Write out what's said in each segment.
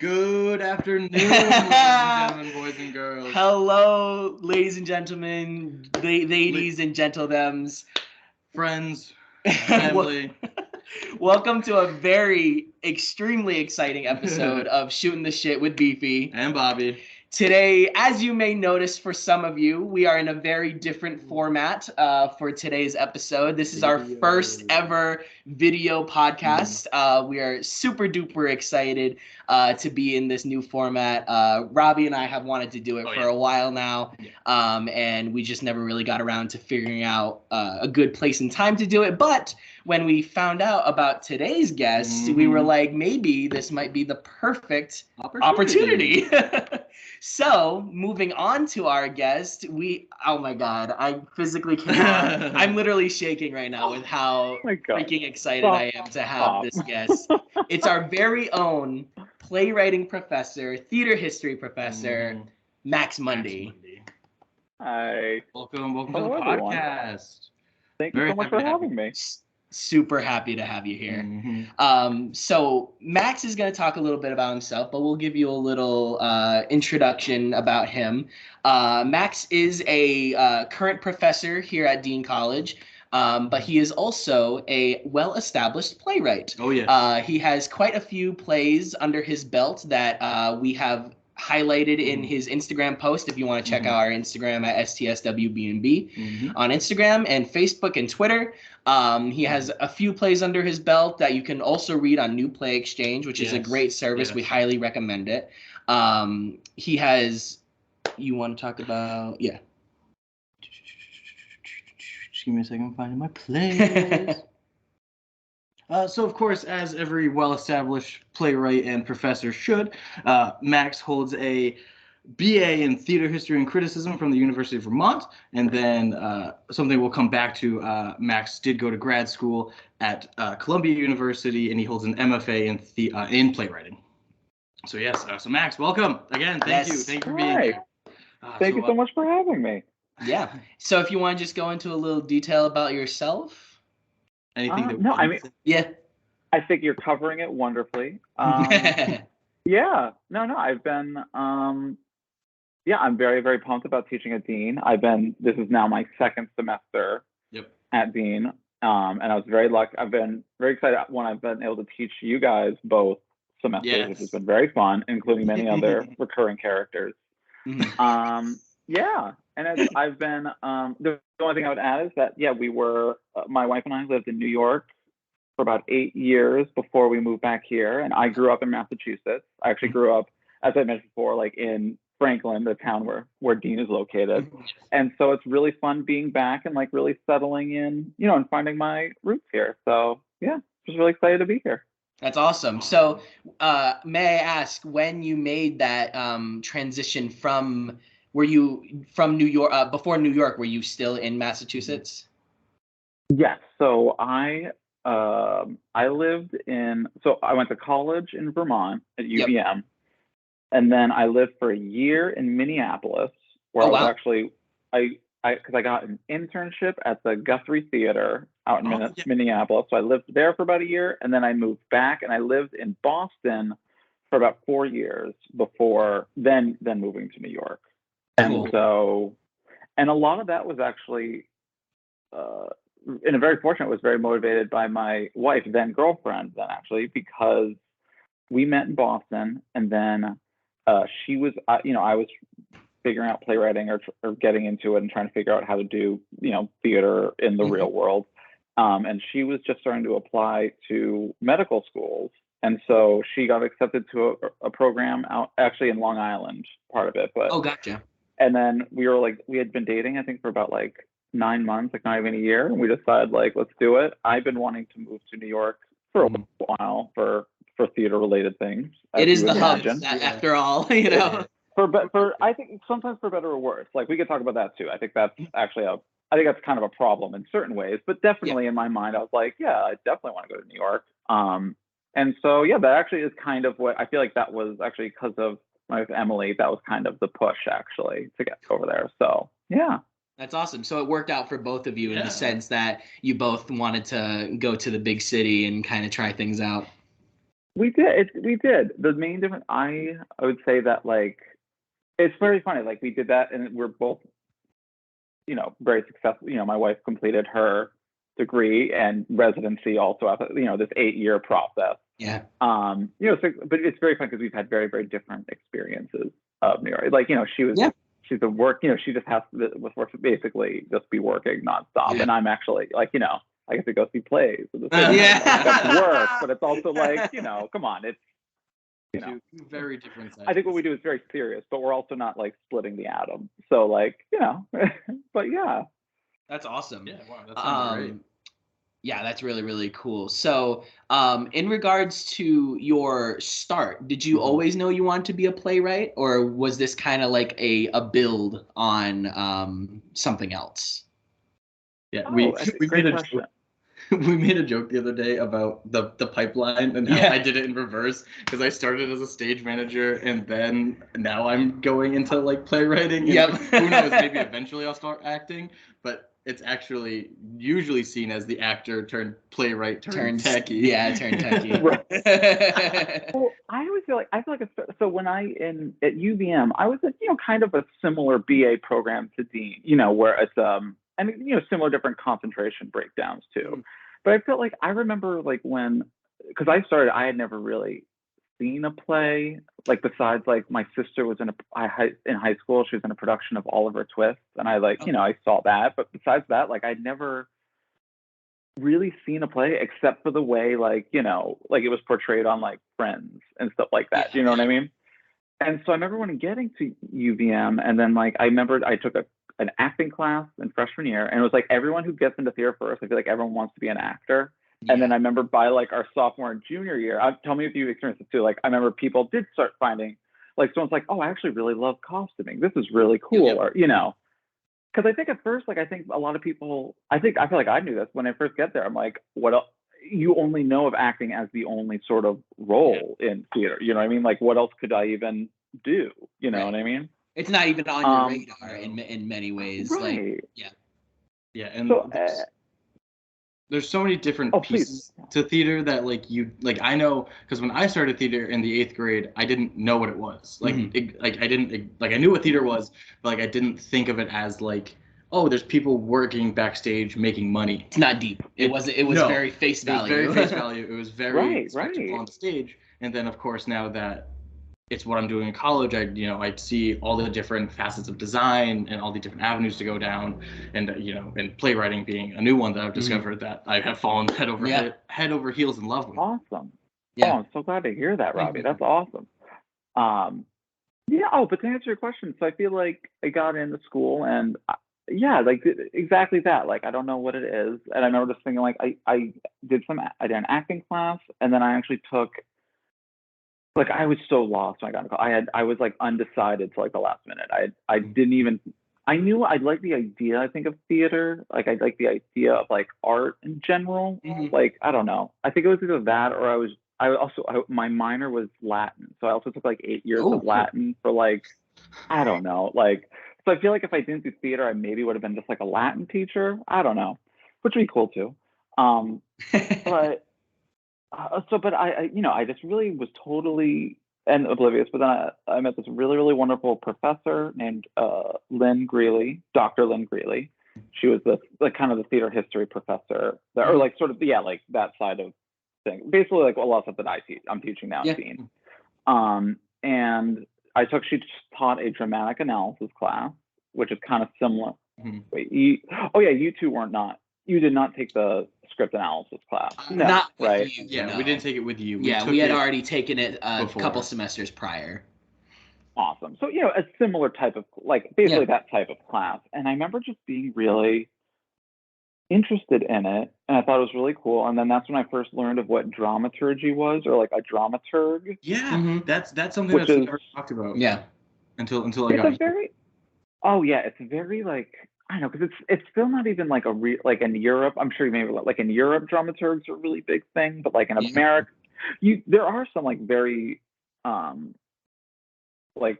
Good afternoon, ladies and gentlemen, boys and girls. Hello, ladies and gentlemen, ladies and gentlethems. Friends, family. Welcome to a very, extremely exciting episode of Shooting the Shit with Beefy and Bobbie. Today, as you may notice for some of you, we are in a very different format for today's episode. This is our first ever video podcast. We are super duper excited to be in this new format. Robbie and I have wanted to do it for a while now, and we just never really got around to figuring out a good place and time to do it. But when we found out about today's guest, we were like, maybe this might be the perfect opportunity. So, moving on to our guest, oh my God, I physically cannot, I'm literally shaking right now with how freaking excited I am to have this guest. It's our very own playwriting professor, theater history professor, Max Mondi. Hi. Welcome to the podcast. Thank you so much for having me. Super happy to have you here. So Max is going to talk a little bit about himself, but we'll give you a little introduction about him. Max is a current professor here at Dean College, but he is also a well-established playwright. Oh, yes. He has quite a few plays under his belt that we have highlighted in his Instagram post. If you want to check out our Instagram at Stswbnb on Instagram and Facebook and Twitter. He has a few plays under his belt that you can also read on New Play Exchange, which is a great service. Yes. We highly recommend it. He has, you want to talk about, Just give me a second, I'm finding my plays. So, of course, as every well-established playwright and professor should, Max holds a BA in Theater History and Criticism from the University of Vermont, and then something we'll come back to, Max did go to grad school at Columbia University, and he holds an MFA in playwriting. So, yes, so Max, welcome again. Thank you for being here. Thank you so much for having me. Yeah. So, if you want to just go into a little detail about yourself. Anything that no, I mean, yeah, I think you're covering it wonderfully. I've been, I'm very, very pumped about teaching at Dean. This is now my second semester at Dean. And I've been very excited when I've been able to teach you guys both semesters, which has been very fun, including many other recurring characters. And I've been, the only thing I would add is that, my wife and I lived in New York for about 8 years before we moved back here. And I grew up in Massachusetts. I actually grew up, as I mentioned before, like in Franklin, the town where Dean is located. And so it's really fun being back and like really settling in, and finding my roots here. So just really excited to be here. That's awesome. So may I ask, when you made that transition were you from New York, before New York, were you still in Massachusetts? Yes. So I went to college in Vermont at UVM, and then I lived for a year in Minneapolis, where because I got an internship at the Guthrie Theater out in Minneapolis. So I lived there for about a year, and then I moved back, and I lived in Boston for about 4 years before then moving to New York. And so, and a lot of that was actually, in a very fortunate, was very motivated by my wife, then girlfriend, because we met in Boston, and then she was, I was figuring out playwriting or getting into it and trying to figure out how to do, theater in the real world. And she was just starting to apply to medical schools. And so she got accepted to a program out actually in Long Island, part of it. But gotcha. And then we had been dating, I think, for about 9 months, not even a year. And we decided let's do it. I've been wanting to move to New York for a while for theater related things. It is the hub after all, For I think sometimes for better or worse. We could talk about that too. I think that's actually that's kind of a problem in certain ways, but definitely in my mind, I was like, I definitely want to go to New York. And so, that actually is kind of what I feel like that was actually because of my wife Emily, that was kind of the push actually to get over there. So, That's awesome. So it worked out for both of you in the sense that you both wanted to go to the big city and kind of try things out. We did. We did. The main difference, I would say that like it's very funny. Like we did that, and we're both, very successful. My wife completed her degree and residency also after this 8-year process. Yeah. But it's very fun because we've had very, very different experiences of New York. Like she's a work. She just has to basically just be working nonstop, and I'm actually like I get to go see plays. That's work, but it's also like, come on, it's, very different sides. I think what we do is very serious, but we're also not like splitting the atom. So like, but yeah. That's awesome. Yeah, wow, that sounds great. Yeah, that's really, really cool. So, in regards to your start, did you always know you wanted to be a playwright, or was this kind of like a build on something else? Yeah, we made a joke. We made a joke the other day about the pipeline and how I did it in reverse, because I started as a stage manager and then now I'm going into like playwriting. And who knows, maybe eventually I'll start acting, but it's actually usually seen as the actor turned playwright turned techie. Yeah, turned techie. Well, I feel like so when at UVM, I was at kind of a similar BA program to Dean, where it's similar different concentration breakdowns too. But I felt like I remember like because I started, I had never really seen a play, like besides like my sister was in high school, she was in a production of Oliver Twist, and I I saw that, but besides that, like I'd never really seen a play except for the way like it was portrayed on like Friends and stuff like that. You know what I mean? And so I remember when getting to UVM, and then like I remembered I took an acting class in freshman year, and it was like everyone who gets into theater first, I feel like everyone wants to be an actor. And then I remember by like our sophomore and junior year, tell me if you experienced it too. Like I remember people did start finding, like someone's like, oh, I actually really love costuming. This is really cool, or because I think at first, like I think a lot of people, I feel like I knew this when I first get there. I'm like, what else? You only know of acting as the only sort of role in theater. You know what I mean? Like what else could I even do? You know what I mean? It's not even on your radar in many ways. Right. Like, yeah, and so, there's so many different pieces to theater that I know, because when I started theater in the 8th grade, I didn't know what it was. Like I knew what theater was, but like I didn't think of it as like, oh, there's people working backstage making money. It's not deep. It was very face value. It was very face value. It was very spectacle on the stage. And then of course now that it's what I'm doing in college, I see all the different facets of design and all the different avenues to go down, and and playwriting being a new one that I've discovered that I have fallen head over heels in love with. Awesome. Yeah. Oh, I'm so glad to hear that, Robbie. That's awesome. But to answer your question, so I feel like I got into school and like exactly that. Like I don't know what it is, and I remember just thinking like I did an acting class, and then I actually took. Like I was so lost when I got into college. I was like undecided till like the last minute. I didn't even. I knew I'd like the idea. I think of theater. Like I'd like the idea of like art in general. Like I don't know. I think it was either that or my minor was Latin, so I also took like 8 years of Latin for like I don't know. Like so I feel like if I didn't do theater, I maybe would have been just like a Latin teacher. I don't know, which would be cool too. But. But I just really was totally oblivious. But then I met this really, really wonderful professor named Lynn Greeley, Dr. Lynn Greeley. She was kind of the theater history professor, or like sort of like that side of thing. Basically, like a lot of stuff that I'm teaching now at Dean. And she taught a dramatic analysis class, which is kind of similar. Wait, you two were not. You did not take the script analysis class. No, not right? You, yeah, no. We didn't take it with you. We had already taken it a couple semesters prior. Awesome. So, a similar type of, like, basically that type of class. And I remember just being really interested in it, and I thought it was really cool. And then that's when I first learned of what dramaturgy was, or like a dramaturg. Yeah, that's something that's never talked about. Yeah. Until I got here. Oh yeah, it's very like. I don't know, because it's still not even like like in Europe. I'm sure you maybe like in Europe, dramaturgs are a really big thing, but like in America, there are some like very like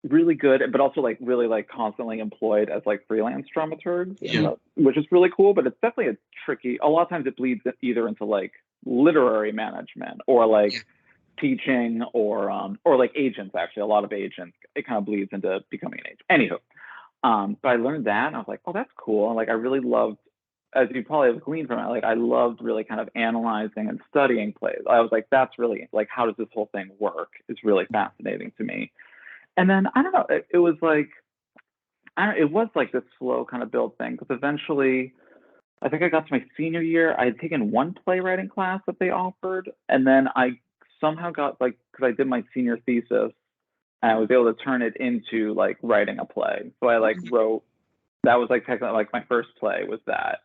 really good, but also like really like constantly employed as like freelance dramaturgs, Yeah. which is really cool. But it's definitely a tricky. A lot of times it bleeds either into like literary management or like teaching or like agents. Actually, a lot of agents. It kind of bleeds into becoming an agent. Anywho, but I learned that, and I was like, oh, that's cool. And like I really loved, as you probably have gleaned from it, like I loved really kind of analyzing and studying plays. I was like, that's really like, how does this whole thing work? It's really fascinating to me. And then I don't know, it was like, it was like this slow kind of build thing, because eventually, I think I got to my senior year, I had taken one playwriting class that they offered, and then I somehow got like, because I did my senior thesis, and I was able to turn it into like writing a play. So I like wrote, that was like technically like my first play was that.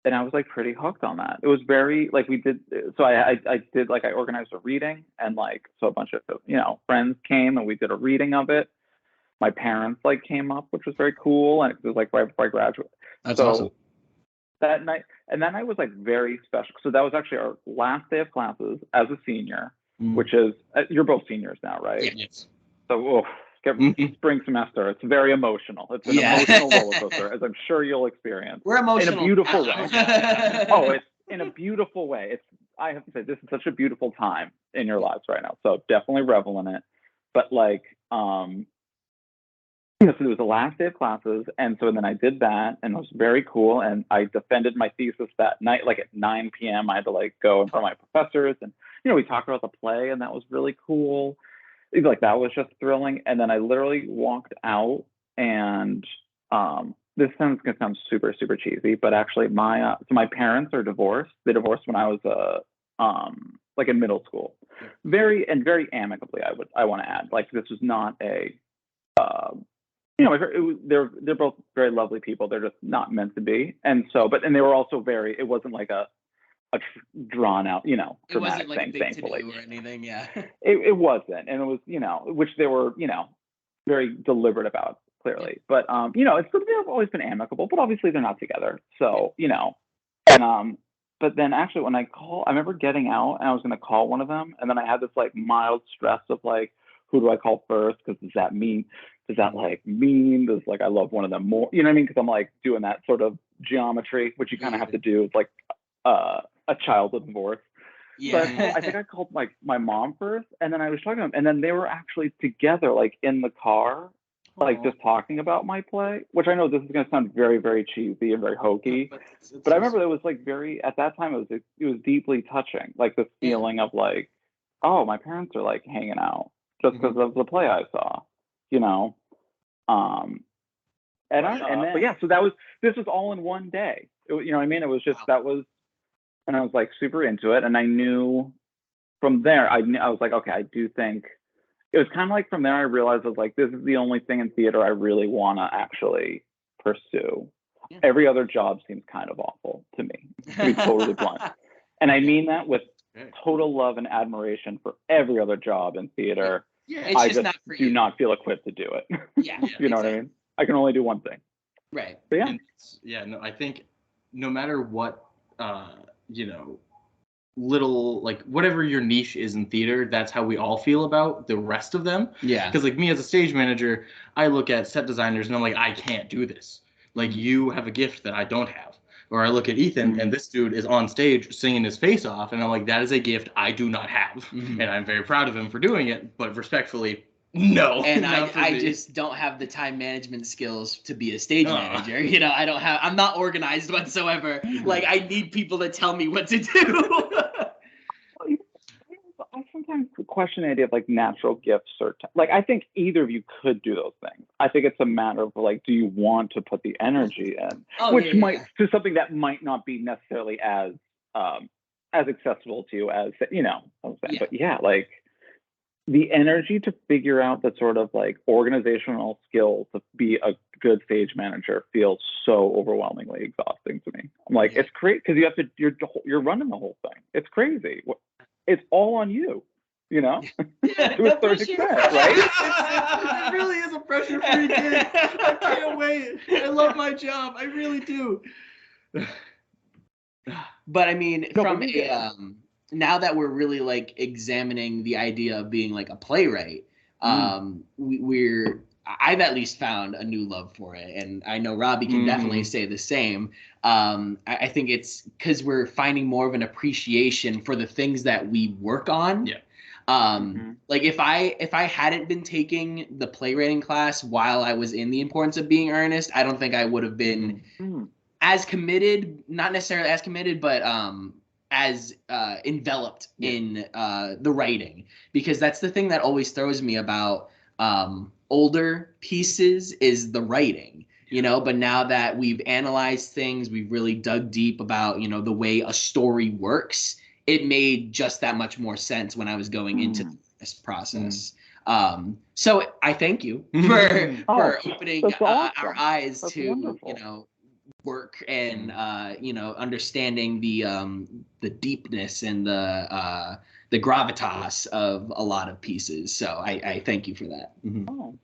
And I was like pretty hooked on that. It was very like we did. So I did like I organized a reading, and like so a bunch of friends came and we did a reading of it. My parents like came up, which was very cool, and it was like right before I graduated. That's awesome. That night, and that night was like very special. So that was actually our last day of classes as a senior, which is you're both seniors now, right? Yes. So spring semester, it's very emotional. It's an emotional roller coaster, as I'm sure you'll experience. We're emotional in a beautiful way. Oh, it's in a beautiful way. I have to say, this is such a beautiful time in your lives right now. So definitely revel in it. But like, so it was the last day of classes, and so then I did that, and it was very cool. And I defended my thesis that night, like at 9 p.m. I had to like go in front of my professors, and we talked about the play, and that was really cool. Like that was just thrilling. And then I literally walked out, and this sounds gonna sound super, super cheesy, but actually my parents are divorced. They divorced when I was like in middle school. Very amicably, I want to add. Like this was not a they're both very lovely people. They're just not meant to be. And so, and they were also it wasn't like a drawn out, dramatic it wasn't like thing, big thankfully. to do or anything, yeah. It wasn't, and it was, which they were, very deliberate about, clearly. But they've always been amicable, but obviously they're not together. So, and but then actually when I remember getting out and I was gonna call one of them, and then I had this like mild stress of like, who do I call first? Because does that mean does like I love one of them more? You know what I mean? Because I'm like doing that sort of geometry, which you kind of have to do. It's like a child of divorce. Yeah. So I think I called my mom first, and then I was talking to them, and then they were actually together, like in the car, like just talking about my play. Which I know this is going to sound very, very cheesy and very hokey, but I remember it was like at that time it was deeply touching, like this feeling of like, oh, my parents are like hanging out just because of the play I saw, but yeah, so this was all in one day. You know what I mean? It was just that was. And I was like super into it, and I knew from there. I was like, okay, I do think it was kind of like from there. I realized I was like, this is the only thing in theater I really want to actually pursue. Yeah. Every other job seems kind of awful to me, to be totally blunt. And I mean that with total love and admiration for every other job in theater. Yeah, I just do not feel equipped to do it. Yeah, you know what I mean? I can only do one thing. Right. But no, I think no matter what. Little like whatever your niche is in theater, that's how we all feel about the rest of them. Yeah. Because like me as a stage manager, I look at set designers and I'm like, I can't do this. Like you have a gift that I don't have. Or I look at Ethan and this dude is on stage singing his face off, and I'm like, that is a gift I do not have, and I'm very proud of him for doing it. But respectfully, no. And I just don't have the time management skills to be a stage manager. I'm not organized whatsoever. Like I need people to tell me what to do. I sometimes question the idea of like natural gifts or like I think either of you could do those things. I think it's a matter of like, do you want to put the energy in, which might to something that might not be necessarily as accessible to you as I'm saying. But like the energy to figure out the sort of like organizational skills to be a good stage manager feels so overwhelmingly exhausting to me. I'm like, it's crazy because you have to you're running the whole thing. It's crazy. It's all on you, to a certain extent, right? It really is a pressure-free gig. I can't wait. I love my job. I really do. But I mean, now that we're really like examining the idea of being like a playwright, I've at least found a new love for it, and I know Robbie can definitely say the same. I think it's because we're finding more of an appreciation for the things that we work on. Yeah. Like if I hadn't been taking the playwriting class while I was in The Importance of Being Earnest, I don't think I would have been as committed, not necessarily as committed, but as enveloped in the writing, because that's the thing that always throws me about older pieces is the writing, you know. But now that we've analyzed things, we've really dug deep about, you know, the way a story works, it made just that much more sense when I was going into this process. So I thank you for opening our eyes to wonderful. You know, work and you know, understanding the deepness and the gravitas of a lot of pieces. So I thank you for that. Oh,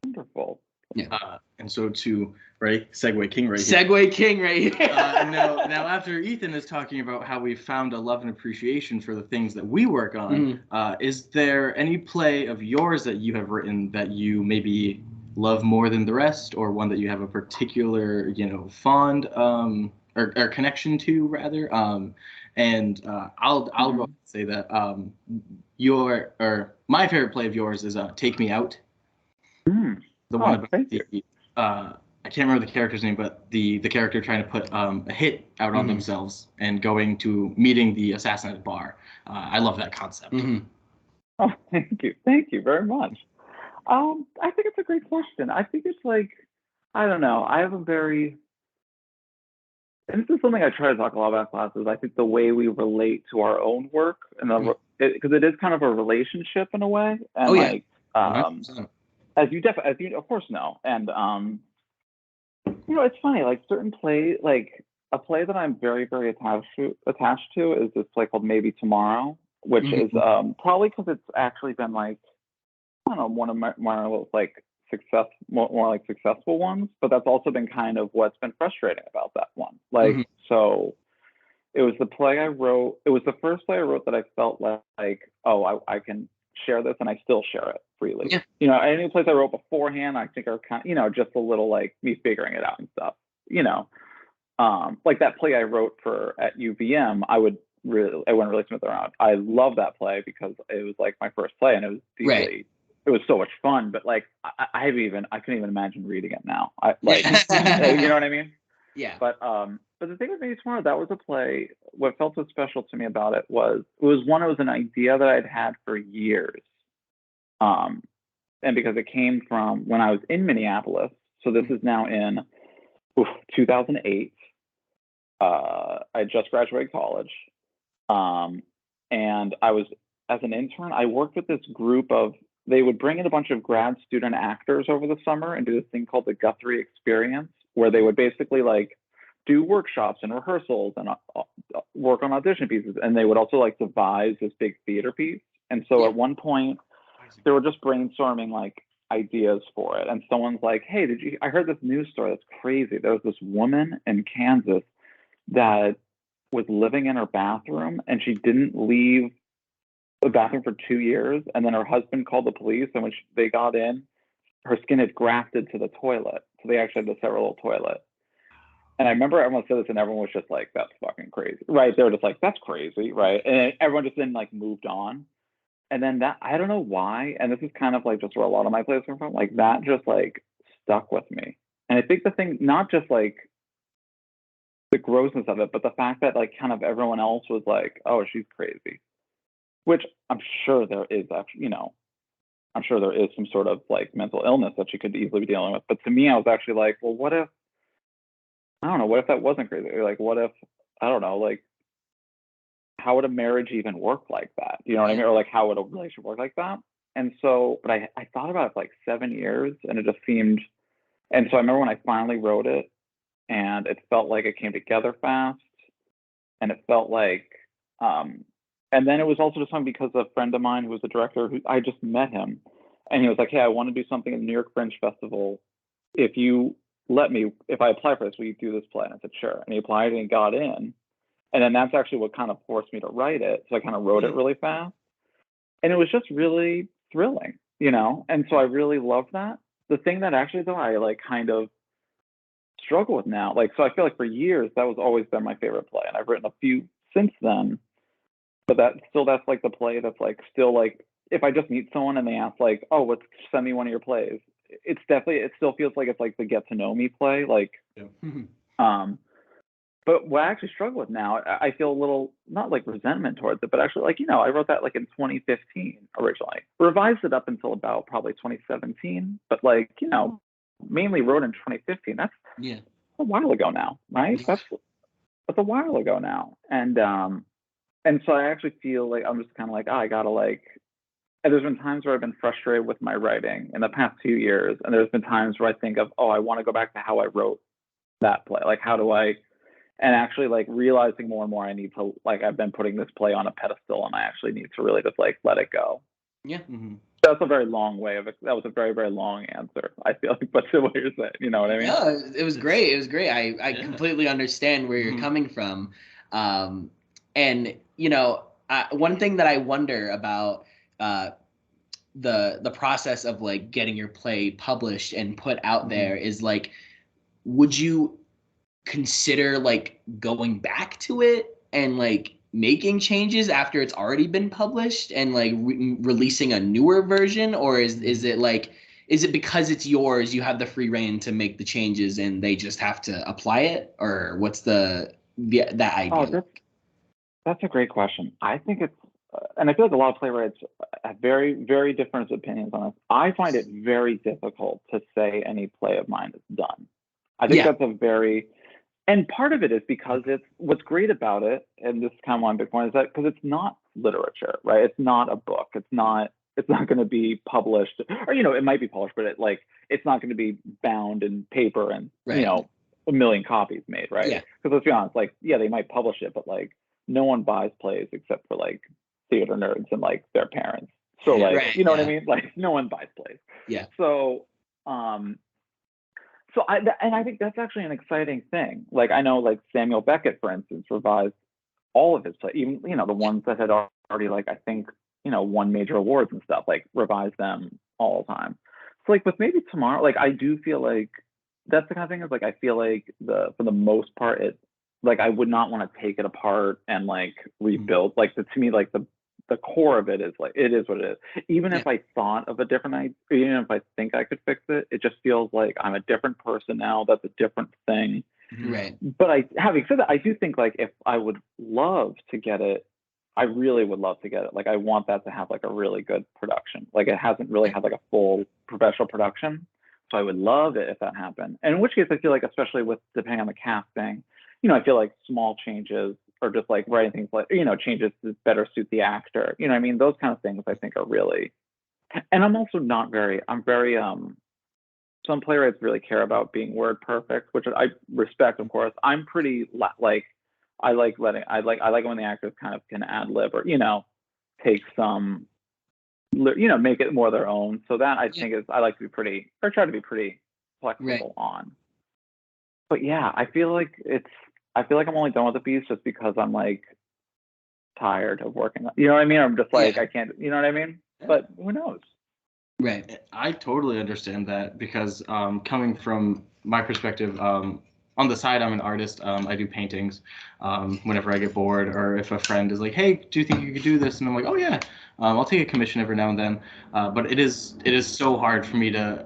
wonderful. Yeah. And so to Segue King right here. Segue King right here. Now after Ethan is talking about how we found a love and appreciation for the things that we work on, is there any play of yours that you have written that you maybe love more than the rest, or one that you have a particular, you know, fond or connection to rather? And I'll go ahead and say that my favorite play of yours is Take Me Out. The one about I can't remember the character's name, but the character trying to put a hit out on themselves and going to meeting the assassin at a bar. I love that concept. Oh, thank you very much. I think it's a great question. I think it's like, I don't know. I have a very, and this is something I try to talk a lot about in classes. I think the way we relate to our own work, and because it is kind of a relationship in a way, and as you of course know, and you know, it's funny, like certain plays, like a play that I'm very, very attached to is this play called Maybe Tomorrow, which is probably because it's actually been like, I don't know, one of my like more like successful ones, but that's also been kind of what's been frustrating about that one. Like, so it was the play I wrote. It was the first play I wrote that I felt like, oh, I can share this, and I still share it freely. Yeah. You know, any plays I wrote beforehand, I think are kind of, you know, just a little like me figuring it out and stuff. You know, like that play I wrote at UVM, I wouldn't really smith around. I love that play because it was like my first play, and it was deeply. It was so much fun, but like I couldn't even imagine reading it now. You know what I mean? Yeah. But the thing with Maybe Tomorrow, that was a play. What felt so special to me about it was an idea that I'd had for years, and because it came from when I was in Minneapolis. So this is now in 2008. I just graduated college, and I was, as an intern, I worked with this group of. They would bring in a bunch of grad student actors over the summer and do this thing called the Guthrie Experience, where they would basically like do workshops and rehearsals and work on audition pieces. And they would also like devise this big theater piece. And so at one point, they were just brainstorming like ideas for it. And someone's like, hey, I heard this news story that's crazy. There was this woman in Kansas that was living in her bathroom, and she didn't leave the bathroom for 2 years, and then her husband called the police, and when they got in, her skin had grafted to the toilet, so they actually had the several toilet. And I remember everyone said this, and everyone was just like, that's fucking crazy, right? They were just like, that's crazy, right? And everyone just then like moved on. And then that, I don't know why, and this is kind of like just where a lot of my plays come from, like that just like stuck with me. And I think the thing, not just like the grossness of it, but the fact that like kind of everyone else was like, oh, she's crazy. Which I'm sure there is actually, you know, I'm sure there is some sort of like mental illness that she could easily be dealing with. But to me, I was actually like, well, what if that wasn't crazy? Like, what if, I don't know, like, how would a marriage even work like that? You know what I mean? Or like, how would a relationship work like that? And so, but I thought about it for like 7 years, and it just seemed, and so I remember when I finally wrote it, and it felt like it came together fast, and it felt like, and then it was also just something because a friend of mine who was a director, who I just met him, and he was like, hey, I want to do something at the New York Fringe Festival. If I apply for this, will you do this play? And I said, sure. And he applied and he got in. And then that's actually what kind of forced me to write it. So I kind of wrote it really fast. And it was just really thrilling. you know? And so I really love that. The thing that actually, though, I like kind of struggle with now, like, so I feel like for years, that was always been my favorite play. And I've written a few since then, but that's like the play that's like still like, if I just meet someone and they ask like, oh, let's send me one of your plays, it still feels like it's like the get to know me play. Like, but what I actually struggle with now, I feel a little, not like resentment towards it, but actually like, I wrote that like in 2015 originally, revised it up until about probably 2017, but like, mainly wrote in 2015. That's a while ago now, right? That's a while ago now. And so I actually feel like I'm just kind of like, I gotta like, and there's been times where I've been frustrated with my writing in the past 2 years. And there's been times where I think of, I want to go back to how I wrote that play. Like, how do I, and actually like realizing more and more I need to, like, I've been putting this play on a pedestal and I actually need to really just like let it go. Yeah. Mm-hmm. That's a very long way of it. That was a very, very long answer, I feel like, but to what you're saying, you know what I mean? Yeah, it was great. It was great. I completely understand where you're coming from. And, one thing that I wonder about the process of like getting your play published and put out there is like, would you consider like going back to it and like making changes after it's already been published and like releasing a newer version? Or is it because it's yours, you have the free reign to make the changes and they just have to apply it? Or what's that idea? That's a great question. I think it's, and I feel like a lot of playwrights have very, very different opinions on this. I find it very difficult to say any play of mine is done. I think that's and part of it is because it's, what's great about it, and this is kind of one big point, is that because it's not literature, right? It's not a book. It's not going to be published, or, it might be published, but it's not going to be bound in paper and, a million copies made, right? Yeah. Because let's be honest, like, they might publish it, but like no one buys plays except for like theater nerds and like their parents. So like, you know what I mean? Like no one buys plays. Yeah. So, I think that's actually an exciting thing. Like I know like Samuel Beckett, for instance, revised all of his plays, even, the ones that had already like, I think, won major awards and stuff, like revised them all the time. So like with maybe tomorrow, like I do feel like that's the kind of thing is like, I feel like for the most part, it, like I would not want to take it apart and like rebuild. Like to me, like the core of it is like, it is what it is. Even if I thought of a different idea, even if I think I could fix it, it just feels like I'm a different person now. That's a different thing. Right. But having said that, I do think like if I would love to get it, I really would love to get it. Like I want that to have like a really good production. Like it hasn't really had like a full professional production. So I would love it if that happened. And in which case I feel like, especially with depending on the casting, I feel like small changes or just like writing things like, changes to better suit the actor. You know what I mean? Those kind of things I think are really, and I'm also I'm very, some playwrights really care about being word perfect, which I respect, of course. I'm pretty like, I like when the actors kind of can ad lib or, take some, make it more their own. So that I think is, I like to be pretty, or try to be pretty flexible on. But yeah, I feel like I'm only done with the piece just because I'm like tired of working. You know what I mean? I'm just like, I can't, you know what I mean? But who knows? Right. I totally understand that because coming from my perspective, on the side, I'm an artist. I do paintings whenever I get bored, or if a friend is like, hey, do you think you could do this? And I'm like, oh yeah, I'll take a commission every now and then. But it is so hard for me to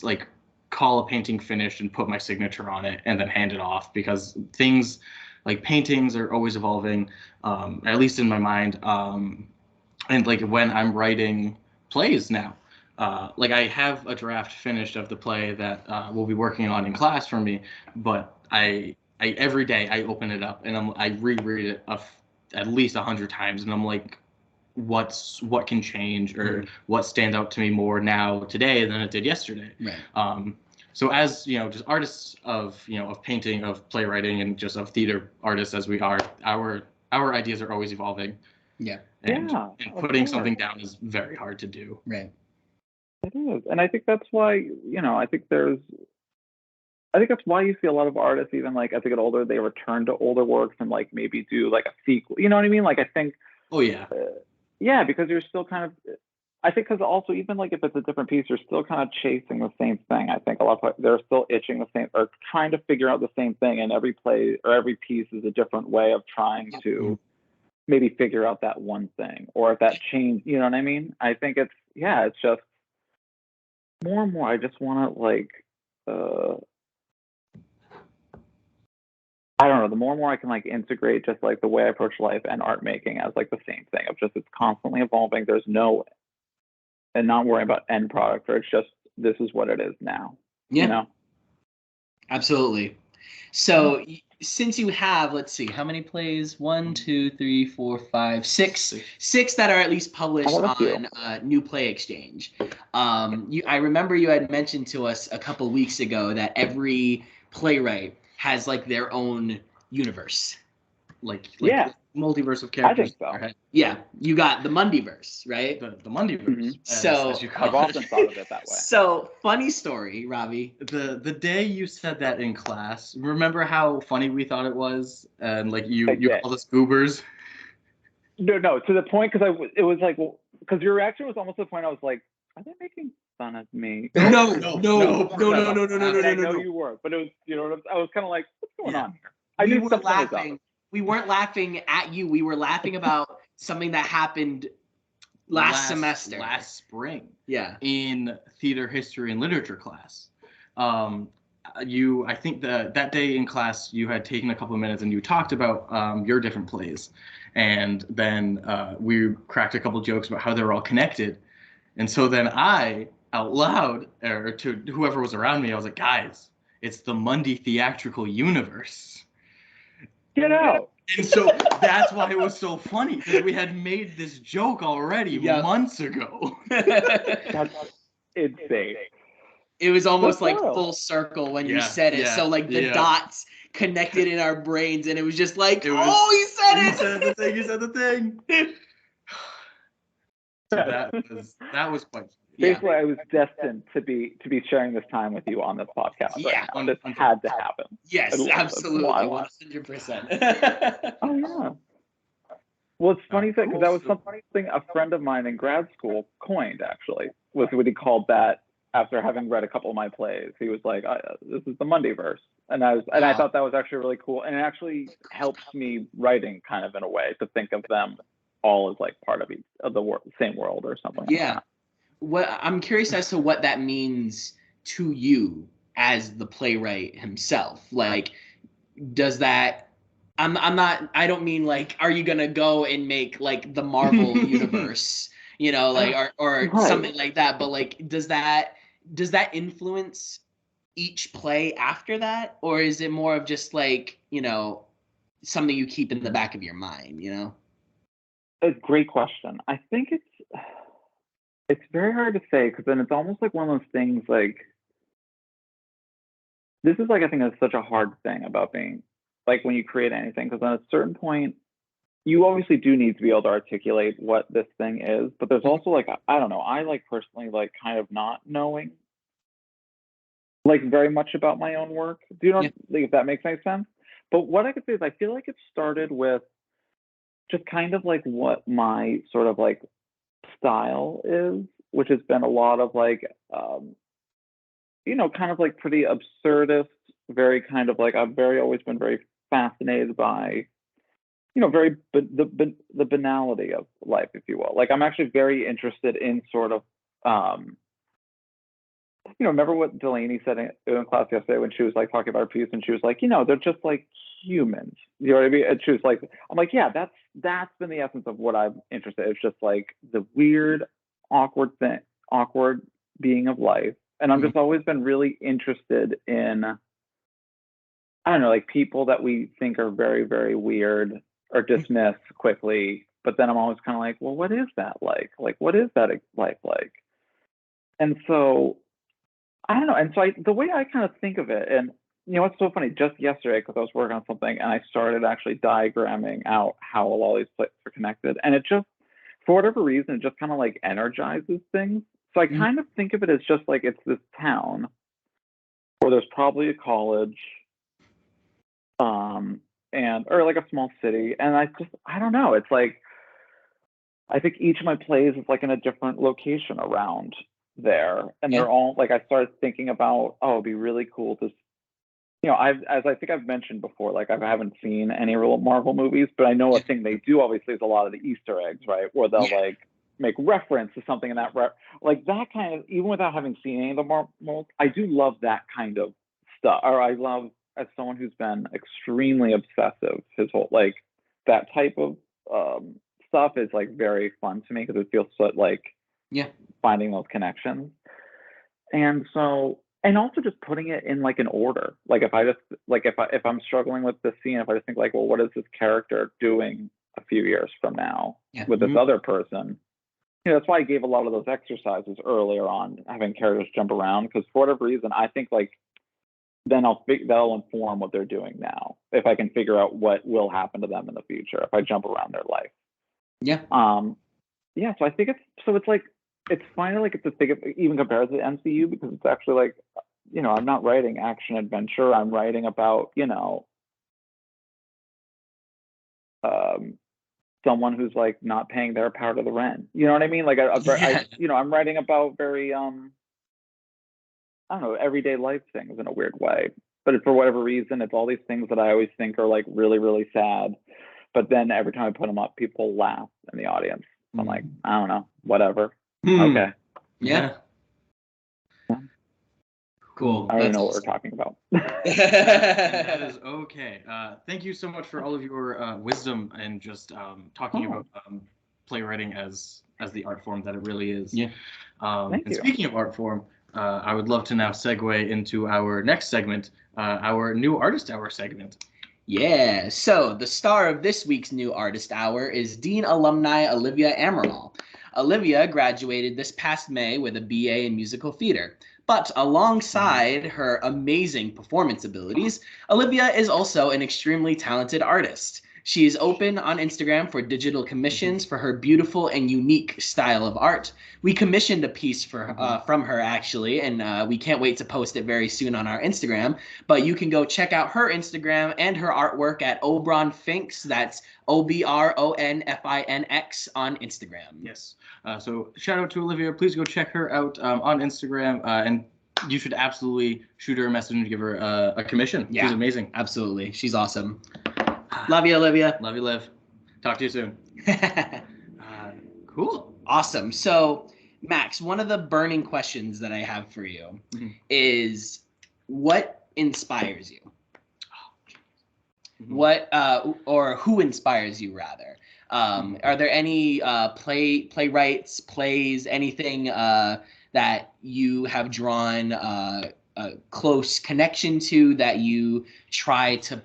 like call a painting finished and put my signature on it and then hand it off, because things like paintings are always evolving, at least in my mind. And like when I'm writing plays now, like I have a draft finished of the play that we'll be working on in class for me, but I every day I open it up and I reread it at least 100 times, and I'm like, what can change, or what stands out to me more now today than it did yesterday. Right. So as just artists of of painting, of playwriting, and just of theater artists as we are, our ideas are always evolving. Yeah. And putting something down is very hard to do. Right. It is. And I think that's why, I think that's why you see a lot of artists, even like as they get older, they return to older works and like maybe do like a sequel. You know what I mean? Like I think. Oh yeah. Yeah, because you're still kind of. I think because also even like if it's a different piece, you're still kind of chasing the same thing. I think a lot of they're still itching the same or trying to figure out the same thing, and every play or every piece is a different way of trying to maybe figure out that one thing or if that change. You know what I mean? I think it's just more and more. I just want to like. I don't know, the more and more I can like integrate just like the way I approach life and art making as like the same thing of just it's constantly evolving. There's no and not worrying about end product or it's just this is what it is now. Yeah. You know? Absolutely. So since you have, let's see, how many plays? 1, 2, 3, 4, 5, 6. 6 that are at least published on New Play Exchange. I remember you had mentioned to us a couple weeks ago that every playwright has like their own universe. Like multiverse of characters. I think so. Yeah, you got the Mundiverse, right? The Mundiverse. So as you call I've often thought of it that way. So funny story, Robbie. The day you said that in class, remember how funny we thought it was, and like you called us goobers. No, to the point because it was like because your reaction was almost to the point I was like, are they making fun of me? No. I know you were, but it was I was kind of like, what's going on here? We were laughing. We weren't laughing at you. We were laughing about something that happened last semester. Last spring. Yeah. In theater history and literature class. I think that day in class you had taken a couple of minutes and you talked about your different plays. And then we cracked a couple jokes about how they're all connected. And so then I, out loud, or to whoever was around me, I was like, guys, it's the Mondi theatrical universe. Get out. And so that's why it was so funny, because we had made this joke already months ago. That's insane. It was almost like full circle when you said it. So like the dots connected in our brains, and it was just like, he said it. He said the thing. So that was quite funny. Basically, I was destined to be sharing this time with you on this podcast. Yeah, right now. This had to happen. Yes, absolutely, 100%. Oh yeah. Well, it's funny because that was something a friend of mine in grad school coined. Actually, was what he called that after having read a couple of my plays. He was like, "This is the Mundiverse," and I thought that was actually really cool, and it actually helps me writing kind of in a way to think of them all as like part of the same world or something. Yeah. Like that. What I'm curious as to what that means to you as the playwright himself. Like, does that? I don't mean like, are you gonna go and make like the Marvel universe, or something like that? But like, does that influence each play after that, or is it more of just like something you keep in the back of your mind? A great question. I think it's very hard to say because then it's almost like one of those things like this is like I think that's such a hard thing about being like when you create anything because at a certain point you obviously do need to be able to articulate what this thing is, but there's also like I don't know, I like personally like kind of not knowing like very much about my own work. Do you know like, if that makes any sense? But what I could say is I feel like it started with just kind of like what my sort of like style is, which has been a lot of like kind of like pretty absurdist, very kind of like I've always been very fascinated by very the banality of life, if you will. Like I'm actually very interested in sort of remember what Delaney said in class yesterday when she was like talking about her piece and she was like, they're just like humans. You know what I mean? And she was like, I'm like, yeah, that's been the essence of what I'm interested in. It's just like the weird, awkward being of life. And I've just always been really interested in, I don't know, like people that we think are very, very weird or dismiss quickly. But then I'm always kind of like, well, what is that like? Like, what is that life like? And so I don't know. And so the way I kind of think of it, and what's so funny, just yesterday, because I was working on something and I started actually diagramming out how all these places are connected. And it just, for whatever reason, it just kind of like energizes things. So I kind of think of it as just like it's this town where there's probably a college or like a small city. And I don't know. It's like, I think each of my plays is like in a different location around there, and they're all like, I started thinking about, oh, it'd be really cool to, as I think I've mentioned before, like I haven't seen any real Marvel movies, but I know a thing they do obviously is a lot of the Easter eggs, right? Where they'll like make reference to something in that, like that kind of, even without having seen any of the Marvel, I do love that kind of stuff. Or I love, as someone who's been extremely obsessive, his whole, like that type of stuff is like very fun to me because it feels so like finding those connections. And so, and also just putting it in like an order. Like if I just like if I'm struggling with the scene, if I just think like, well, what is this character doing a few years from now with this other person? That's why I gave a lot of those exercises earlier on, having characters jump around, because for whatever reason, I think like then that'll inform what they're doing now. If I can figure out what will happen to them in the future, if I jump around their life. So I think it's finally like it's a thing, even compared to the MCU, because it's actually like, I'm not writing action adventure. I'm writing about, someone who's like not paying their part of the rent. You know what I mean? Like I'm writing about very I don't know, everyday life things in a weird way. But for whatever reason, it's all these things that I always think are like really, really sad. But then every time I put them up, people laugh in the audience. I'm like, I don't know, whatever. Okay. Yeah. Cool. I don't know what we're talking about. That is okay. Thank you so much for all of your wisdom and just talking about playwriting as the art form that it really is. And speaking of art form, I would love to now segue into our next segment, our new artist hour segment. Yeah, so the star of this week's new artist hour is Dean alumni Olivia Amaral. Olivia graduated this past May with a BA in musical theater. But alongside her amazing performance abilities, Olivia is also an extremely talented artist. She is open on Instagram for digital commissions for her beautiful and unique style of art. We commissioned a piece from her, actually, and we can't wait to post it very soon on our Instagram. But you can go check out her Instagram and her artwork at Obronfinx. That's OBRONFINX on Instagram. Yes. So shout out to Olivia. Please go check her out on Instagram, and you should absolutely shoot her a message and give her a commission. Yeah, she's amazing. Absolutely. She's awesome. Love you, Olivia. Love you, Liv. Talk to you soon. Cool. Awesome. So, Max, one of the burning questions that I have for you is, what inspires you? What or who inspires you, rather? Are there any playwrights, plays, anything that you have drawn a close connection to, that you try to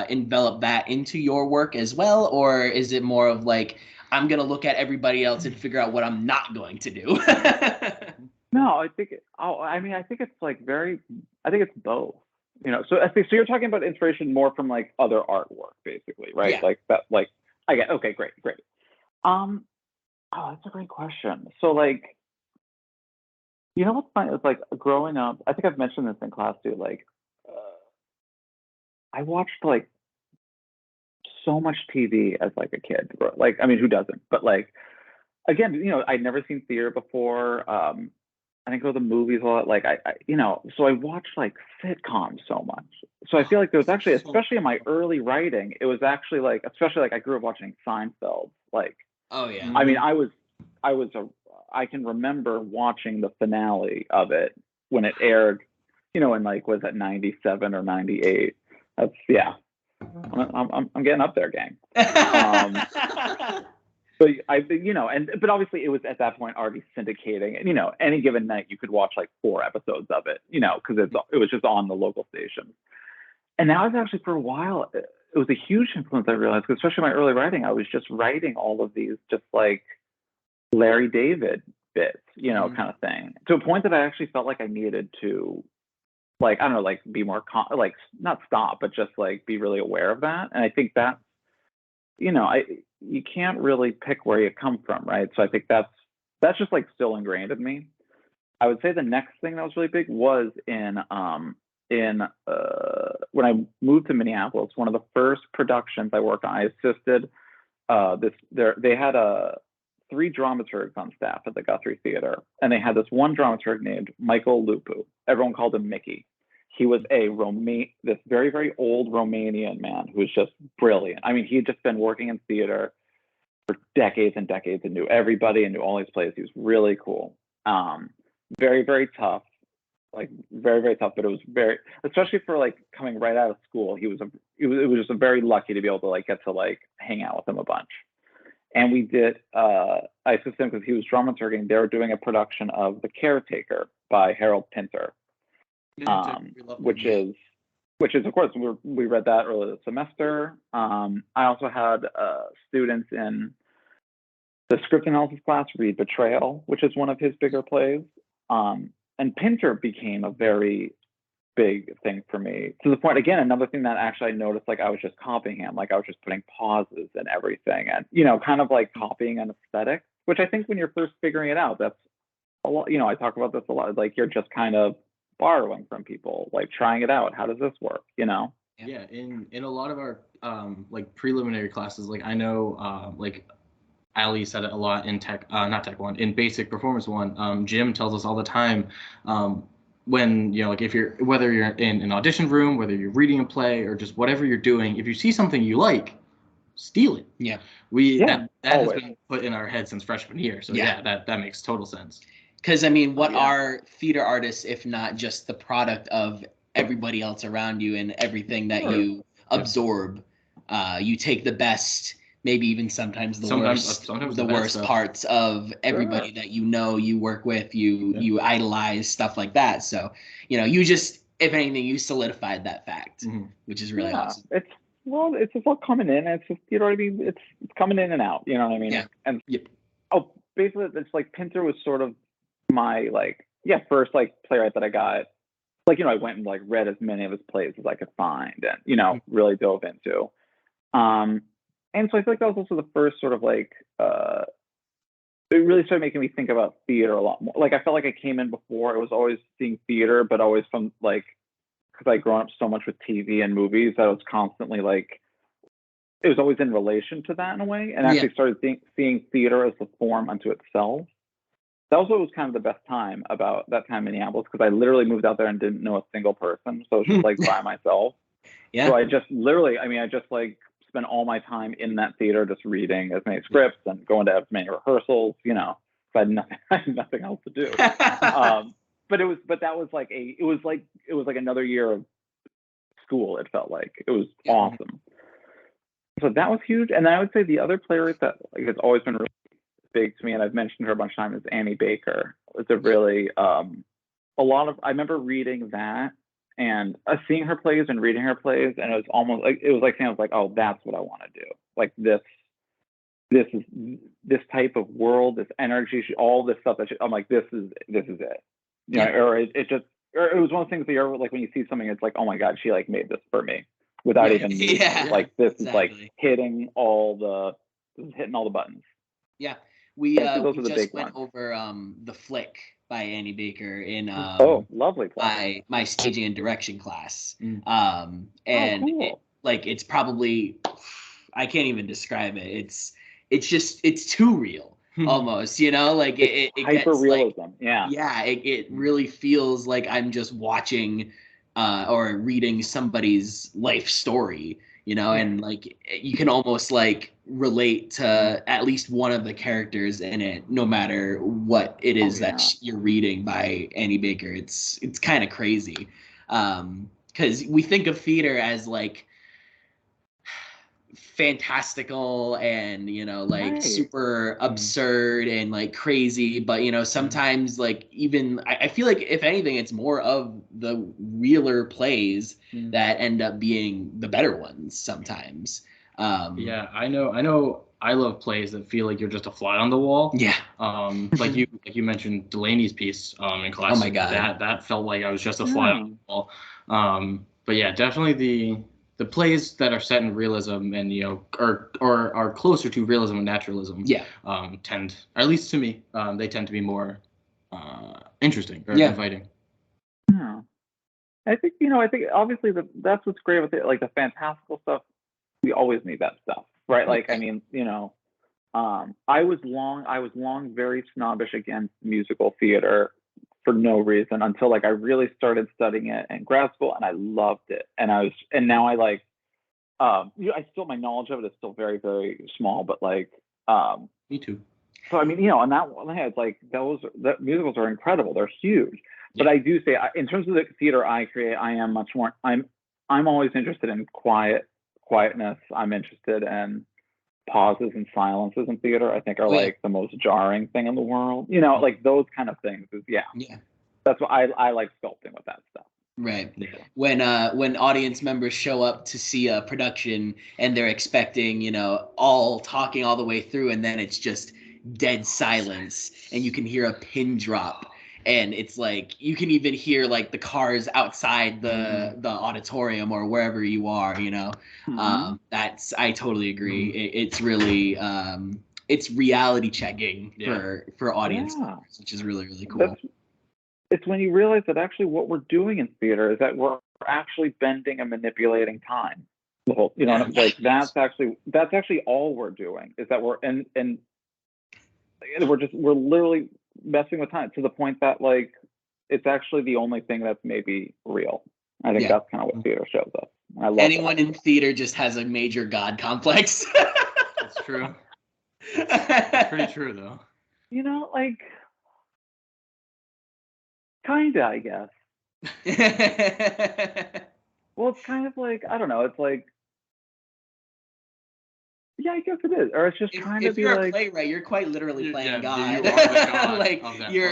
envelop that into your work as well? Or is it more of like, I'm going to look at everybody else and figure out what I'm not going to do? No, I think it's like I think it's both. So you're talking about inspiration more from like other artwork, basically, right? Like that, like I get. Okay, great. Oh, that's a great question. So like, what's funny is like growing up, I think I've mentioned this in class too. Like, I watched like so much TV as like a kid. Like, I mean, who doesn't? But like, again, I'd never seen theater before. I didn't go to the movies a lot. Like so I watched like sitcoms so much. So I feel like there was actually, especially in my early writing, it was actually like, especially like I grew up watching Seinfeld. Like, oh yeah. I mean, I can remember watching the finale of it when it aired, in like, was it 97 or 98? That's, I'm getting up there, gang. But but obviously it was at that point already syndicating, and any given night you could watch like 4 episodes of it, because it was just on the local station. And that was actually, for a while, it was a huge influence, I realized, because especially my early writing, I was just writing all of these just like Larry David bits, kind of thing, to a point that I actually felt like I needed to, like, I don't know, like be more like not stop, but just like be really aware of that. And I think that's, you can't really pick where you come from, right? So I think that's just like still ingrained in me. I would say the next thing that was really big was in when I moved to Minneapolis, one of the first productions I worked on, I assisted they had a 3 dramaturgs on staff at the Guthrie Theater, and they had this one dramaturg named Michael Lupu. Everyone called him Mickey. He was this very, very old Romanian man who was just brilliant. I mean, he had just been working in theater for decades and decades and knew everybody and knew all these plays. He was really cool. Very, very tough. Like very, very tough, but it was very, especially for like coming right out of school, it was just very lucky to be able to like get to like hang out with him a bunch. And we did, I assisted him because he was dramaturging. They were doing a production of The Caretaker by Harold Pinter, which is of course, we read that earlier this semester. I also had students in the script analysis class read Betrayal, which is one of his bigger plays. And Pinter became a very big thing for me, to the point, again, another thing that actually I noticed, like I was just copying him, like I was just putting pauses and everything, and kind of like copying an aesthetic, which I think when you're first figuring it out, that's a lot. I talk about this a lot, like you're just kind of borrowing from people, like trying it out. How does this work? Yeah, in a lot of our like preliminary classes, like I know like Ali said it a lot in not tech one, in basic performance one. Jim tells us all the time, when like whether you're in an audition room, whether you're reading a play or just whatever you're doing, if you see something you like, steal it. Yeah. That has been put in our head since freshman year. So that makes total sense. Because I mean, what are theater artists if not just the product of everybody else around you and everything that you absorb? You take the best, maybe even sometimes the worst parts of everybody that you work with, you idolize, stuff like that. So you just, if anything, you solidified that fact, which is really awesome. It's just all coming in. It's just, what I mean? It's coming in and out. You know what I mean? Yeah. And basically, it's like Pinter was sort of my first like playwright that I got. Like I went and like read as many of his plays as I could find, and really dove into. And so I feel like that was also the first sort of like, it really started making me think about theater a lot more. Like I felt like I came in before, I was always seeing theater, but always from like, because I'd grown up so much with TV and movies that I was constantly like, it was always in relation to that in a way, and actually started seeing theater as a form unto itself. That was what was kind of the best time about that time in Minneapolis, because I literally moved out there and didn't know a single person, so it was just like by myself. Yeah. So I just like spent all my time in that theater just reading as many scripts and going to as many rehearsals, because I had nothing else to do. But that was like it was like another year of school. It felt like it was awesome. So that was huge. And then I would say the other playwright that like has always been really big to me, and I've mentioned her a bunch of times, is Annie Baker. It's a really I remember reading that and seeing her plays and reading her plays, and it was almost like oh, that's what I want to do. Like this is this type of world, this energy, all this stuff I'm like, this is it. Or it was one of the things that you're like, when you see something, it's like, oh my God, she like made this for me without even like this is like hitting all the buttons. Yeah. We just went over The Flick by Annie Baker in lovely class. my staging and direction class. And cool. it's probably, I can't even describe it. It's too real almost, like it hyper realism. Like, it really feels like I'm just watching or reading somebody's life story. And like you can almost like relate to at least one of the characters in it, no matter what it is that you're reading by Annie Baker. It's kind of crazy, because we think of theater as like fantastical and super absurd and like crazy, but sometimes like even I feel like if anything it's more of the realer plays that end up being the better ones sometimes. I know I love plays that feel like you're just a fly on the wall. Like you mentioned Delaney's piece in class. Oh my God, that felt like I was just a fly on the wall. But yeah, definitely the plays that are set in realism and are closer to realism and naturalism tend, at least to me, they tend to be more interesting or inviting. I think obviously that's what's great with it, like the fantastical stuff. We always need that stuff, right? Like I mean, I was long very snobbish against musical theater for no reason until like I really started studying it in grad school, and I loved it. And now I like, I still, my knowledge of it is still very, very small, but like, Me too. so I mean, on that one hand, it's like the musicals are incredible. They're huge. But I do say, in terms of the theater I create, I am much more. I'm always interested in quietness. I'm interested in pauses and silences in theater. I think are like the most jarring thing in the world. Like those kind of things. Yeah. That's what I like sculpting with that stuff. Right. Yeah. When audience members show up to see a production and they're expecting, all talking all the way through, and then it's just dead silence, and you can hear a pin drop. And it's like you can even hear like the cars outside the auditorium or wherever you are, That's, I totally agree. It's really it's reality checking for audience members, which is really, really cool. It's when you realize that actually what we're doing in theater is that we're actually bending and manipulating time. Like that's actually all we're doing, is that we're we're literally messing with time to the point that like it's actually the only thing that's maybe real. I think that's kind of what theater shows us. I love anyone in theater just has a major God complex. That's true. It's pretty true though. Like kinda, I guess. Well, it's kind of like, I don't know, it's like, yeah, I guess it is. Or it's just trying to be like, if you're a playwright, you're quite literally playing God. You are the God like of that you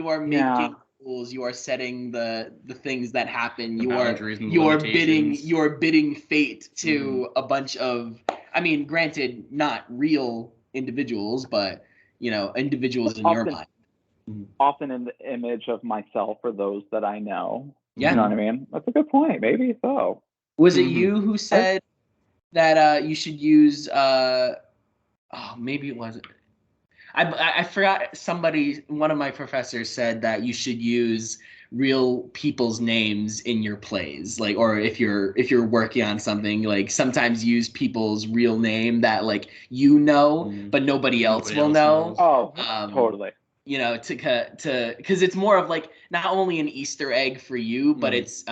are making rules. You are setting the things that happen. You are bidding fate to a bunch of, I mean, granted, not real individuals, but individuals in your mind. Often in the image of myself or those that I know. Yeah. You know what I mean? That's a good point. Maybe so. Was it you who said that you should use maybe it wasn't. I forgot, one of my professors said that you should use real people's names in your plays, like, or if you're working on something, like sometimes use people's real name that like but nobody else will know. Oh, totally. Because it's more of like not only an Easter egg for you, but it's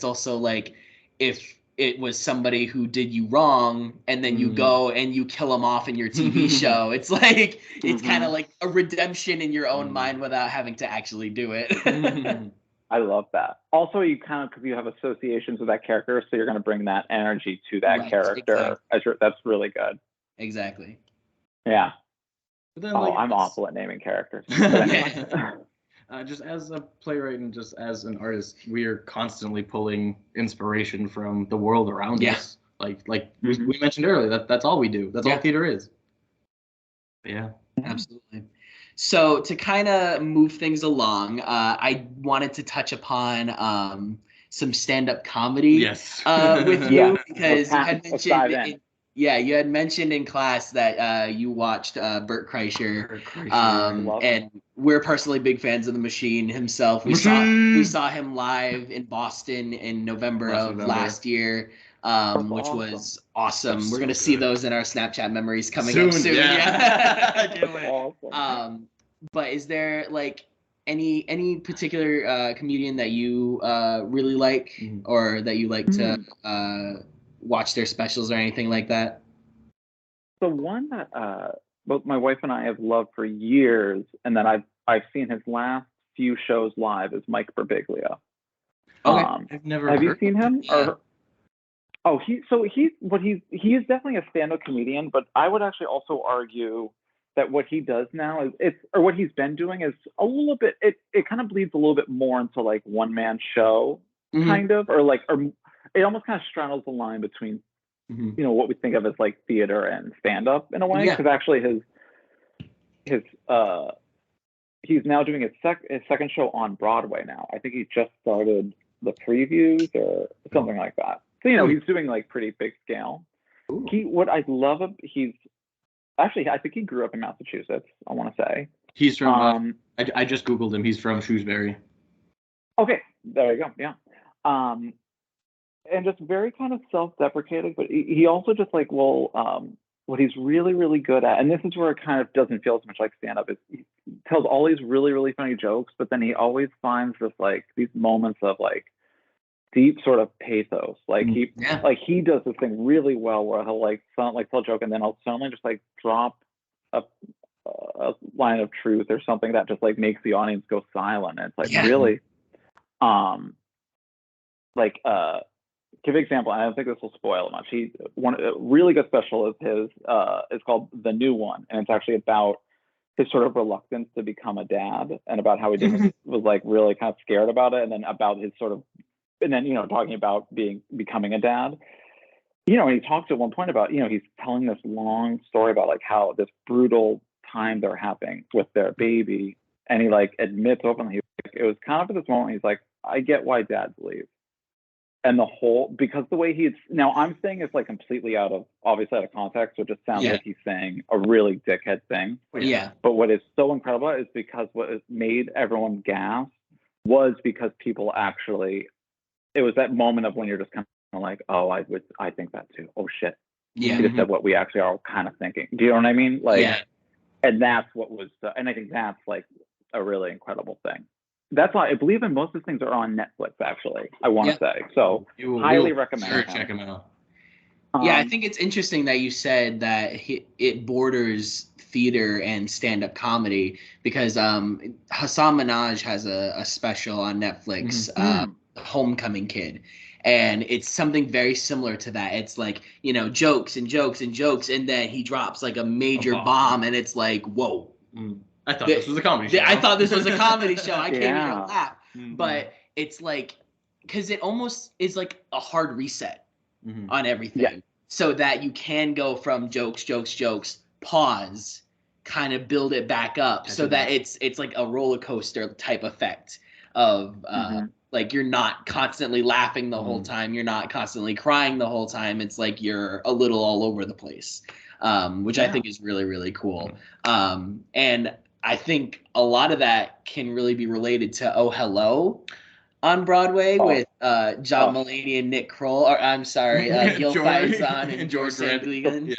also like if it was somebody who did you wrong and then you go and you kill them off in your TV show. It's like, it's kind of like a redemption in your own mind without having to actually do it. I love that. Also, you kind of, because you have associations with that character, so you're going to bring that energy to that character. Exactly. That's really good. Exactly. Yeah. But then, I'm awful at naming characters. Just as a playwright and just as an artist, we are constantly pulling inspiration from the world around us. Like we mentioned earlier, that's all we do. That's all theater is. But yeah. Absolutely. So to kind of move things along, I wanted to touch upon some stand-up comedy with you, because you had mentioned you had mentioned in class that you watched Bert Kreischer, and we're personally big fans of the Machine himself. We saw him live in Boston in November of last year, which was awesome. We're gonna see those in our Snapchat memories coming up soon. I can't wait. Awesome. But is there like any particular comedian that you really like, or that you like to watch their specials or anything like that? The one that both my wife and I have loved for years, and that I've seen his last few shows live, is Mike Birbiglia. Okay. I've never. Have you seen him? Yeah. He is definitely a stand-up comedian, but I would actually also argue that what he does now or what he's been doing is a little bit, it kind of bleeds a little bit more into like one-man show kind of, or it almost kind of straddles the line between what we think of as like theater and stand-up in a way, because actually his he's now doing his second show on Broadway now. I think he just started the previews or something like that. So he's doing like pretty big scale. What I love him, I think he grew up in Massachusetts, I want to say. He's from I just Googled him. He's from Shrewsbury. Okay, there you go. Yeah. And just very kind of self-deprecating, but he also just like will he's really, really good at, and this is where it kind of doesn't feel as much like stand-up, is he tells all these really, really funny jokes, but then he always finds this like these moments of like deep sort of pathos. Like he does this thing really well where he'll like tell a joke and then he'll suddenly just like drop a line of truth or something that just like makes the audience go silent. And it's like really give an example. I don't think this will spoil much. A really good special is his. It's called The New One, and it's actually about his sort of reluctance to become a dad, and about how he was like really kind of scared about it, and then about his sort of, and then talking about becoming a dad. And he talks at one point about he's telling this long story about like how this brutal time they're having with their baby, and he like admits openly it was kind of at this moment he's like, I get why dads leave. And because the way now I'm saying it's like completely obviously out of context, so it just sounds like he's saying a really dickhead thing. Yeah. But what is so incredible is because what has made everyone gasp was because people actually, it was that moment of when you're just kind of like, oh, I think that too. Oh shit. Yeah. He just said what we actually are kind of thinking. Do you know what I mean? Like, and that's what was, and I think that's like a really incredible thing. That's why I believe in most of the things are on Netflix, actually, I want to say. So highly recommend sure check them out. I think it's interesting that you said that it borders theater and stand-up comedy, because Hassan Minhaj has a special on Netflix, Homecoming Kid. And it's something very similar to that. It's like, jokes and jokes and jokes, and then he drops like a major bomb, and it's like, whoa. I thought this was a comedy show. I thought this was a comedy show. I came here to laugh. But it's like, because it almost is like a hard reset on everything. So that you can go from jokes, pause, kind of build it back up, so that it's like a roller coaster type effect of like you're not constantly laughing the whole time. You're not constantly crying the whole time. It's like you're a little all over the place, which I think is really, really cool. And I think a lot of that can really be related to Oh Hello on Broadway with John Mulaney and Nick Kroll. Or I'm sorry, Gil Faizon and George Sandlingham.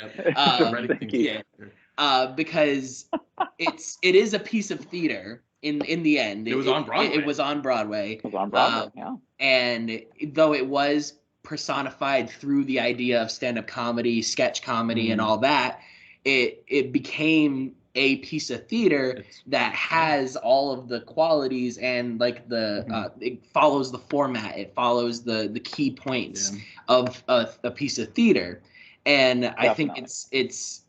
Because it is a piece of theater in the end. It was on Broadway. It was on Broadway. It was on Broadway, And though it was personified through the idea of stand-up comedy, sketch comedy, and all that, it became a piece of theater that has all of the qualities and like it follows the format, it follows the key points of a piece of theater. And I think it's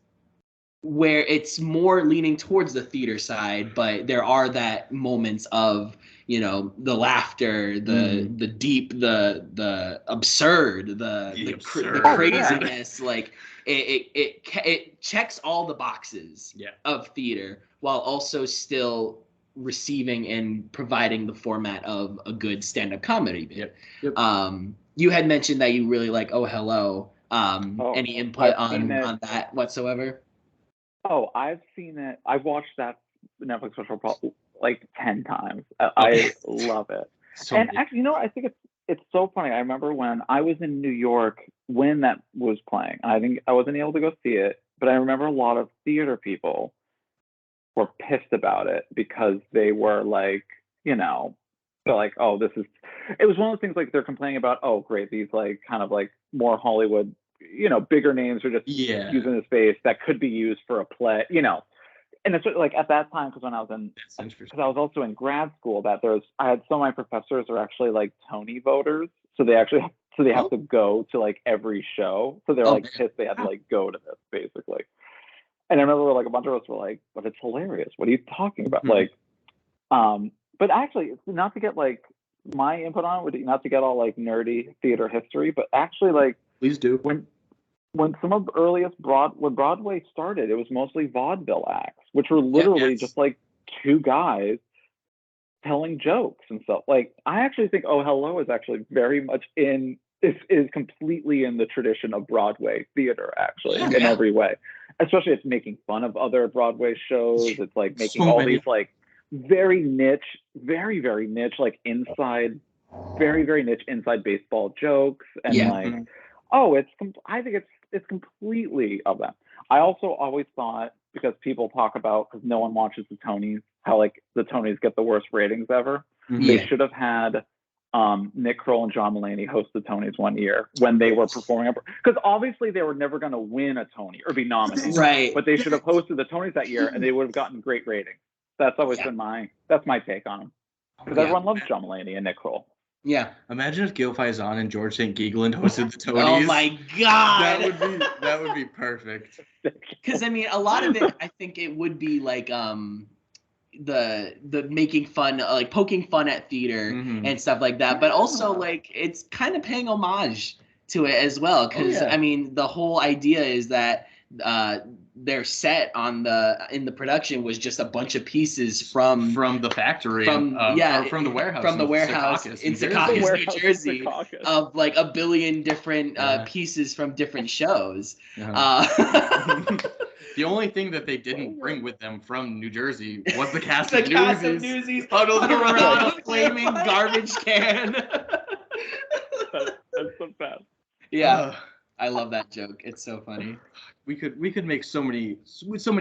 where it's more leaning towards the theater side, but there are that moments of the laughter, the deep, the absurd, the craziness. Like it checks all the boxes of theater while also still receiving and providing the format of a good stand-up comedy. You had mentioned that you really like Oh Hello. Any input on that whatsoever? Oh, I've seen it. I've watched that Netflix special probably like 10 times. I love it. Actually, I think it's so funny. I remember when I was in New York when that was playing. I think I wasn't able to go see it, but I remember a lot of theater people were pissed about it because they were like, they're like, oh, it was one of the things like they're complaining about, oh, great, these like kind of like more Hollywood, bigger names are just using the space that could be used for a play, And it's like at that time, because when I was also in grad school, I had some of my professors are actually like Tony voters, so they have to go to like every show, so they're like pissed they had to like go to this basically. And I remember like a bunch of us were like, "But it's hilarious. What are you talking about?" Like, but actually, not to get like my input on it, not to get all like nerdy theater history, but actually like please do. When some of the earliest when Broadway started, it was mostly vaudeville acts, which were literally just like two guys telling jokes and stuff. Like, I actually think Oh Hello is actually very much is completely in the tradition of Broadway theater, actually, in every way. Especially it's making fun of other Broadway shows. It's like making these like very niche, very, very niche, like very, very niche inside baseball jokes. And I think it's completely of that. I also always thought, because people talk about, because no one watches the Tonys, how like the Tonys get the worst ratings ever. They should have had Nick Kroll and John Mulaney host the Tonys one year when they were performing, because obviously they were never going to win a Tony or be nominated, right? But they should have hosted the Tonys that year, and they would have gotten great ratings. That's always been my take on them, because everyone loves John Mulaney and Nick Kroll. Yeah. Imagine if Gil Faizon and George St. Geegland hosted the Tonys. Oh my God. That would be perfect. Because I mean, a lot of it, I think it would be like the making fun, like poking fun at theater and stuff like that, but also like it's kind of paying homage to it as well. Because I mean, the whole idea is that their set in the production was just a bunch of pieces from the factory, from the warehouse in Secaucus, New Jersey, of like a billion different pieces from different shows. The only thing that they didn't bring with them from New Jersey was the cast of Newsies huddled around a flaming garbage can. That's the best. Yeah. I love that joke. It's so funny. We could make so many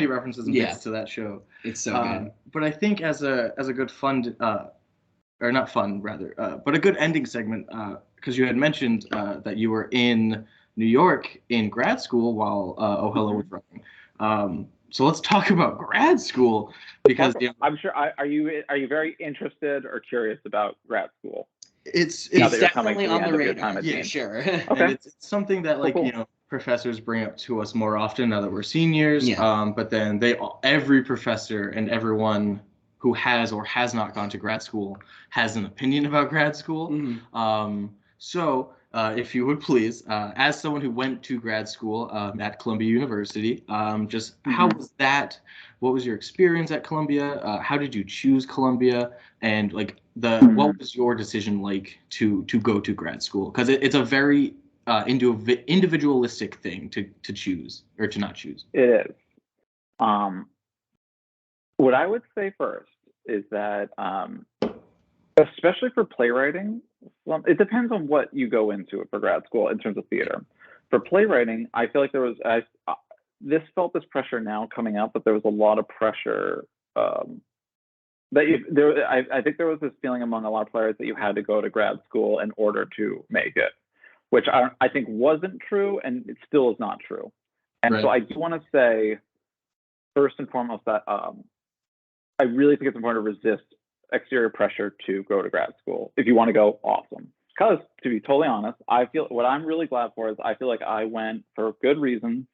references and bits to that show. It's so good. But I think as a good fun, or not fun rather, but a good ending segment, because you had mentioned that you were in New York in grad school while Oh Hello was running. So let's talk about grad school, because I'm sure. Are you very interested or curious about grad school? It's definitely on the radar. Yeah, sure. Okay. And it's something that professors bring up to us more often now that we're seniors. Yeah. But then every professor and everyone who has or has not gone to grad school has an opinion about grad school. So if you would please, as someone who went to grad school at Columbia University, just how was that? What was your experience at Columbia? How did you choose Columbia? And like what was your decision like to go to grad school? Because it's a very individualistic thing to choose or to not choose. It is. What I would say first is that, especially for playwriting, it depends on what you go into for grad school in terms of theater. For playwriting, I feel like there was this pressure now coming up, but there was a lot of pressure. I think there was this feeling among a lot of playwrights that you had to go to grad school in order to make it, which I think wasn't true, and it still is not true. And so I do want to say, first and foremost, that I really think it's important to resist exterior pressure to go to grad school. If you want to go, awesome. Because to be totally honest, I feel what I'm really glad for is I feel like I went for good reasons,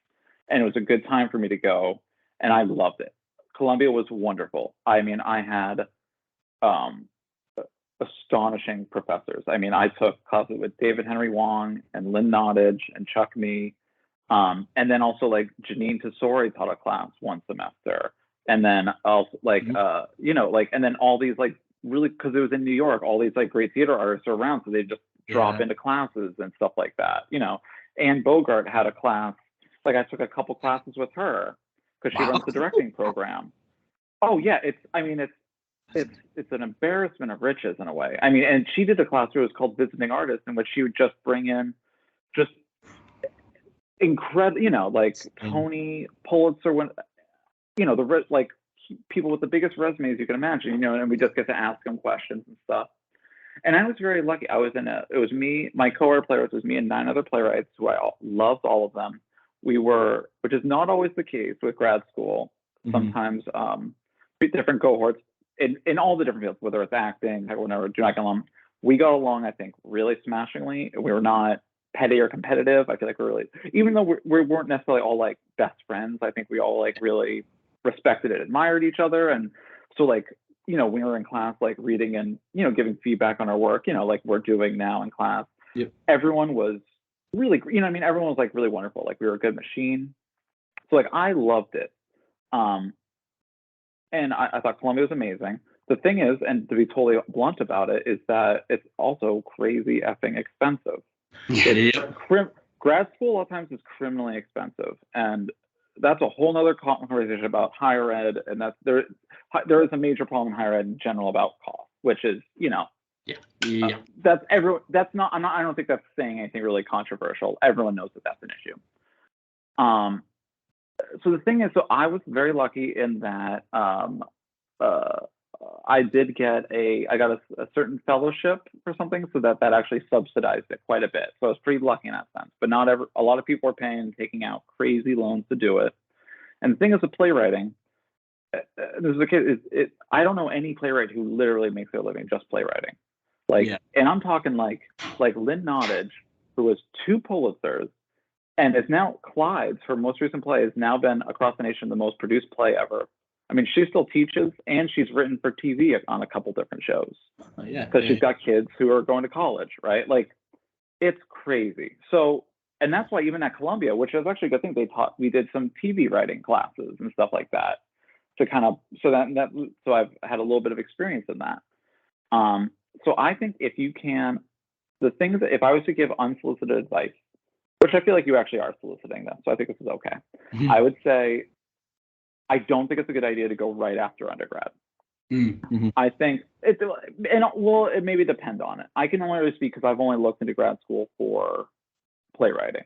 and it was a good time for me to go, and I loved it. Columbia was wonderful. I mean, I had astonishing professors. I mean, I took classes with David Henry Wong and Lynn Nottage and Chuck Mee, and then also like Janine Tesori taught a class one semester. And then also and then all these like really, because it was in New York, all these like great theater artists are around, so they just drop into classes and stuff like that. Anne Bogart had a class, like I took a couple classes with her because she runs the directing program. Oh yeah, it's an embarrassment of riches in a way. I mean, and she did a class where it was called Visiting Artists, in which she would just bring in just incredible, like Tony, Pulitzer, people with the biggest resumes you can imagine, and we just get to ask them questions and stuff. And I was very lucky. It was me, my co-art playwrights was me and 9 other playwrights who I loved all of them. We were, which is not always the case with grad school. Sometimes different cohorts in all the different fields, whether it's acting, whatever, we got along, I think, really smashingly. We were not petty or competitive. I feel like even though we weren't necessarily all like best friends, I think we all like really respected and admired each other. And so like, we were in class, like reading and, giving feedback on our work, like we're doing now in class. Yep. Everyone was really, everyone was like really wonderful. Like we were a good machine. So like, I loved it. And I thought Columbia was amazing. The thing is, and to be totally blunt about it, is that it's also crazy effing expensive. Grad school a lot of times is criminally expensive. And that's a whole nother conversation about higher ed. And there is a major problem in higher ed in general about cost, which is, I don't think that's saying anything really controversial. Everyone knows that that's an issue. So the thing is, so I was very lucky in that I did get I got a certain fellowship for something, so that actually subsidized it quite a bit. So I was pretty lucky in that sense. But a lot of people are paying, taking out crazy loans to do it. And the thing is with playwriting, there's a kid. I don't know any playwright who literally makes their living just playwriting. And I'm talking like Lynn Nottage, who has 2 Pulitzers, and is now Clyde's, her most recent play, has now been across the nation the most produced play ever. I mean, she still teaches, and she's written for TV on a couple different shows. Because she's got kids who are going to college, right? Like, it's crazy. So, and that's why even at Columbia, which is actually a good thing, we did some TV writing classes and stuff like that to kind of, so I've had a little bit of experience in that. So I think if you can, the things that, if I was to give unsolicited advice, which I feel like you actually are soliciting them, so I think this is okay. I would say, I don't think it's a good idea to go right after undergrad. I think it maybe depend on it. I can only really speak because I've only looked into grad school for playwriting.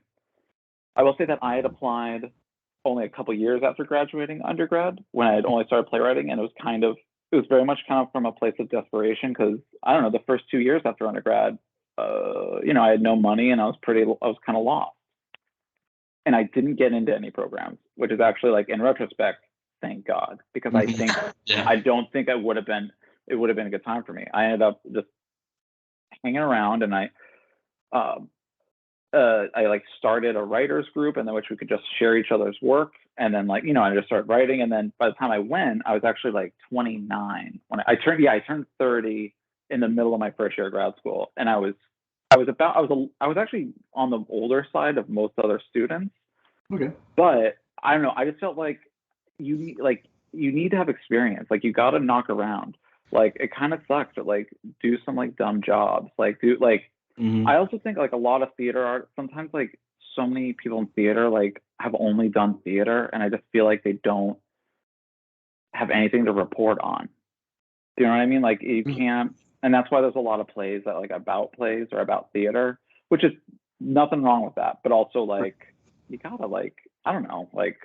I will say that I had applied only a couple years after graduating undergrad when I had only started playwriting, and it was very much kind of from a place of desperation because I don't know, the first 2 years after undergrad, I had no money and I was kind of lost, and I didn't get into any programs, which is actually, like, in retrospect, thank God, because I think I don't think it would have been a good time for me. I ended up just hanging around, and I like started a writers group, and then which we could just share each other's work, and then I just started writing, and then by the time I went, I was actually like 29 when I turned 30 in the middle of my first year of grad school, and I was actually on the older side of most other students. Okay. But I don't know, I just felt like you need to have experience. Like, you got to knock around. Like, it kind of sucks, but like do some like dumb jobs. Like I also think like a lot of theater art, sometimes like so many people in theater like have only done theater, and I just feel like they don't have anything to report on. Do you know what I mean? Like, you can't, and that's why there's a lot of plays that like about plays or about theater, which is nothing wrong with that. But also, like, you gotta, like, I don't know, like,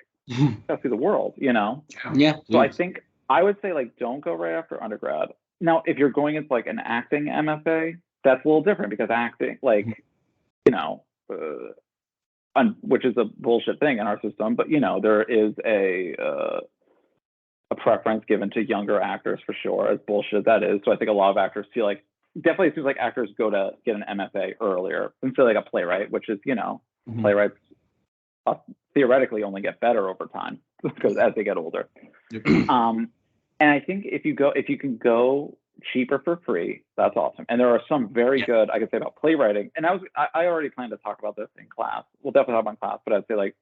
gotta see the world, Yeah. So I think I would say, like, don't go right after undergrad. Now, if you're going into like an acting MFA, that's a little different because acting, like, which is a bullshit thing in our system, but there is a preference given to younger actors for sure, as bullshit that is. So I think a lot of actors feel like, definitely it seems like actors go to get an MFA earlier and feel like a playwright, which is, playwrights theoretically only get better over time because as they get older. And I think if you can go cheaper for free, that's awesome. And there are some very good, I could say, about playwriting. And I already planned to talk about this in class. We'll definitely talk about in class, but I'd say, like,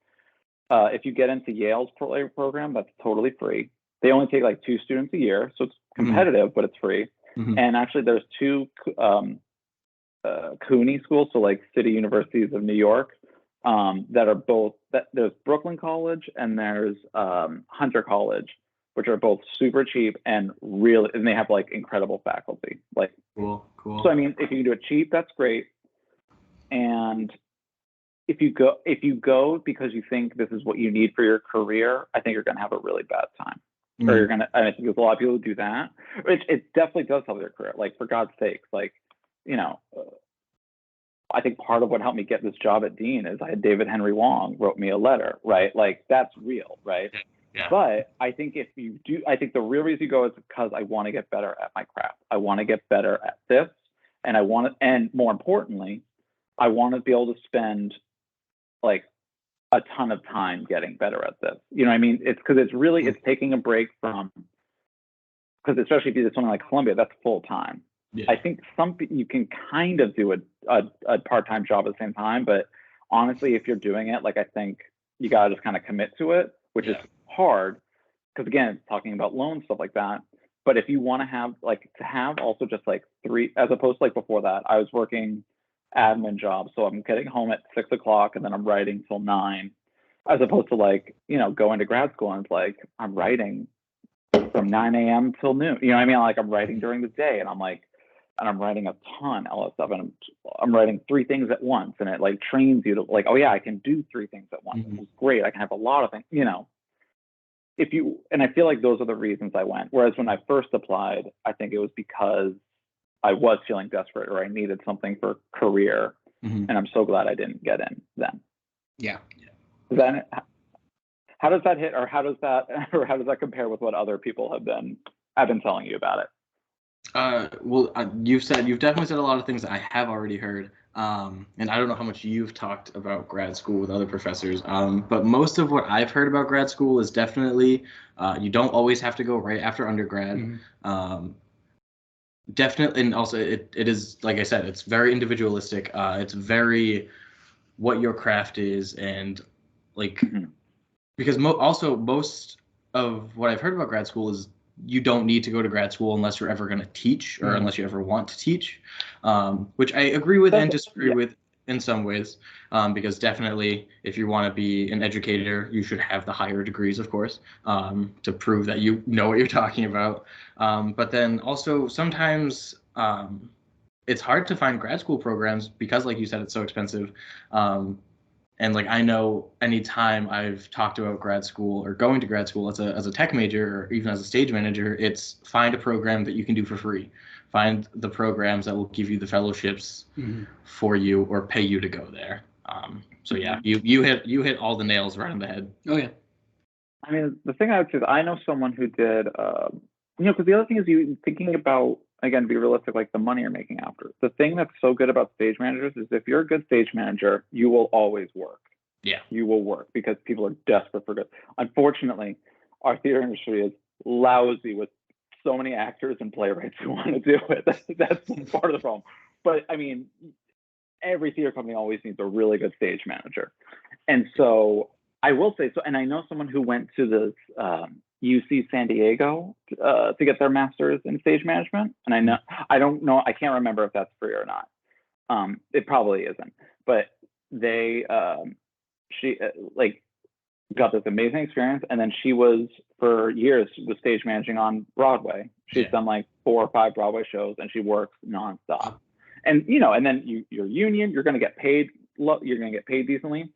if you get into Yale's play program, that's totally free. They only take like 2 students a year, so it's competitive, but it's free. And actually, there's 2 CUNY schools, so like city universities of New York, that are both. There's Brooklyn College and there's Hunter College, which are both super cheap and they have like incredible faculty. Like, cool. So I mean, if you can do it cheap, that's great. And if you go because you think this is what you need for your career, I think you're going to have a really bad time. Or I think there's a lot of people who do that. It definitely does help your career. Like, for God's sakes, like, I think part of what helped me get this job at Dean is I had David Henry Wong wrote me a letter, right? Like, that's real, right? Yeah. But I think if you do, I think the real reason you go is because I want to get better at my craft. I want to get better at this, and and more importantly, I want to be able to spend like a ton of time getting better at this. You know what I mean? It's because it's taking a break from, because especially if you do something like Columbia, that's full time. Yeah. I think you can kind of do a part-time job at the same time, but honestly, if you're doing it, like, I think you gotta just kind of commit to it, which is hard because, again, it's talking about loans, stuff like that. But if you want to have also just like 3, as opposed to like before that, I was working admin jobs, so I'm getting home at 6 o'clock and then I'm writing till 9, as opposed to like, going to grad school and it's like I'm writing from 9 a.m. till noon. You know what I mean? Like, I'm writing during the day, and I'm like, and I'm writing a ton LS7, and I'm writing 3 things at once, and it like trains you to like, oh yeah, I can do 3 things at once. This is great. I can have a lot of things, you know. And I feel like those are the reasons I went. Whereas when I first applied, I think it was because I was feeling desperate or I needed something for career. And I'm so glad I didn't get in then. Yeah. Then how does that hit, or how does that compare with what other people have been telling you about it? Well, you've definitely said a lot of things that I have already heard. And I don't know how much you've talked about grad school with other professors. But most of what I've heard about grad school is definitely you don't always have to go right after undergrad. Definitely, and also it is, like I said, it's very individualistic. It's very what your craft is, and like because most of what I've heard about grad school is you don't need to go to grad school unless you're ever going to teach or unless you ever want to teach, which I agree with and disagree with in some ways, because definitely if you want to be an educator, you should have the higher degrees, of course, to prove that you know what you're talking about. But then also sometimes it's hard to find grad school programs because, like you said, it's so expensive. And like I know anytime I've talked about grad school or going to grad school as a tech major or even as a stage manager, it's find a program that you can do for free. Find the programs that will give you the fellowships for you or pay you to go there. So yeah, you hit all the nails right on the head. Oh yeah. I mean, the thing I would say is I know someone who did, because the other thing is you thinking about, again, be realistic, like the money you're making after. The thing that's so good about stage managers is if you're a good stage manager, you will always work. Yeah. You will work because people are desperate for good. Unfortunately, our theater industry is lousy with so many actors and playwrights who want to do it. That's part of the problem. But I mean, every theater company always needs a really good stage manager. And so I will say, and I know someone who went to this UC San Diego to get their master's in stage management. And I can't remember if that's free or not. It probably isn't, but she got this amazing experience. And then she was for years was stage managing on Broadway. She's done like 4 or 5 Broadway shows and she works nonstop. And, and then you're union, you're going to get paid. You're going to get paid decently.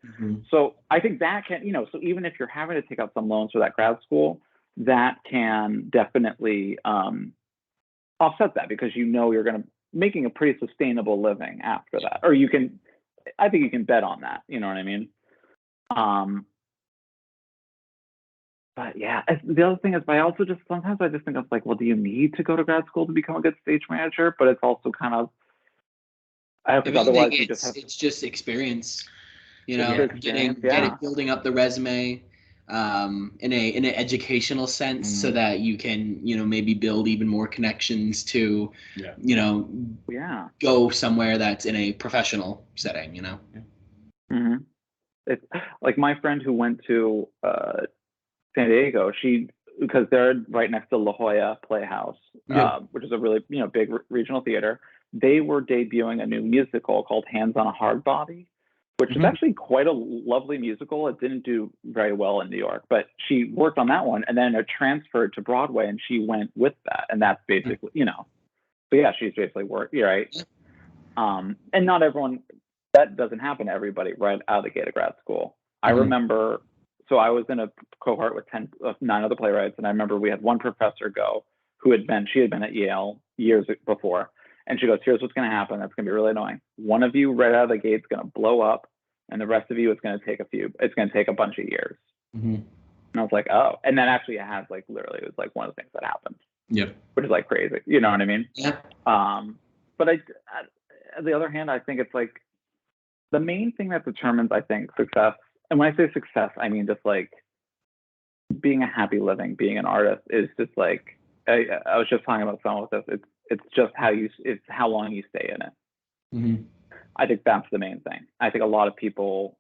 So I think that can, so even if you're having to take out some loans for that grad school, that can definitely offset that because you're going to making a pretty sustainable living after that. Or I think you can bet on that. You know what I mean? But yeah, the other thing is, sometimes I just think of like, well, do you need to go to grad school to become a good stage manager? But it's also kind of, otherwise you just have. It's just experience, getting building up the resume, in an educational sense, so that you can, maybe build even more connections to, go somewhere that's in a professional setting, It's like my friend who went to San Diego, because they're right next to La Jolla Playhouse, which is a really big regional theater. They were debuting a new musical called Hands on a Hard Body, which is actually quite a lovely musical. It didn't do very well in New York, but she worked on that one and then it transferred to Broadway and she went with that. And that's basically, so yeah, she's basically worked, right? And not everyone, that doesn't happen to everybody right out of the gate of grad school. I remember, so I was in a cohort with 9 other playwrights, and I remember we had one professor go she had been at Yale years before. And she goes, here's what's going to happen. That's going to be really annoying. One of you right out of the gate is going to blow up, and the rest of you, it's going to take a bunch of years. And I was like, oh. And then actually it has literally, it was like one of the things that happened. Yeah. Which is like crazy. You know what I mean? Yeah. But on the other hand, I think it's like the main thing that determines, I think, success. And when I say success, I mean just like being a happy living, being an artist is just like, I was just talking about someone with this. It's just it's how long you stay in it. I think that's the main thing. I think a lot of people,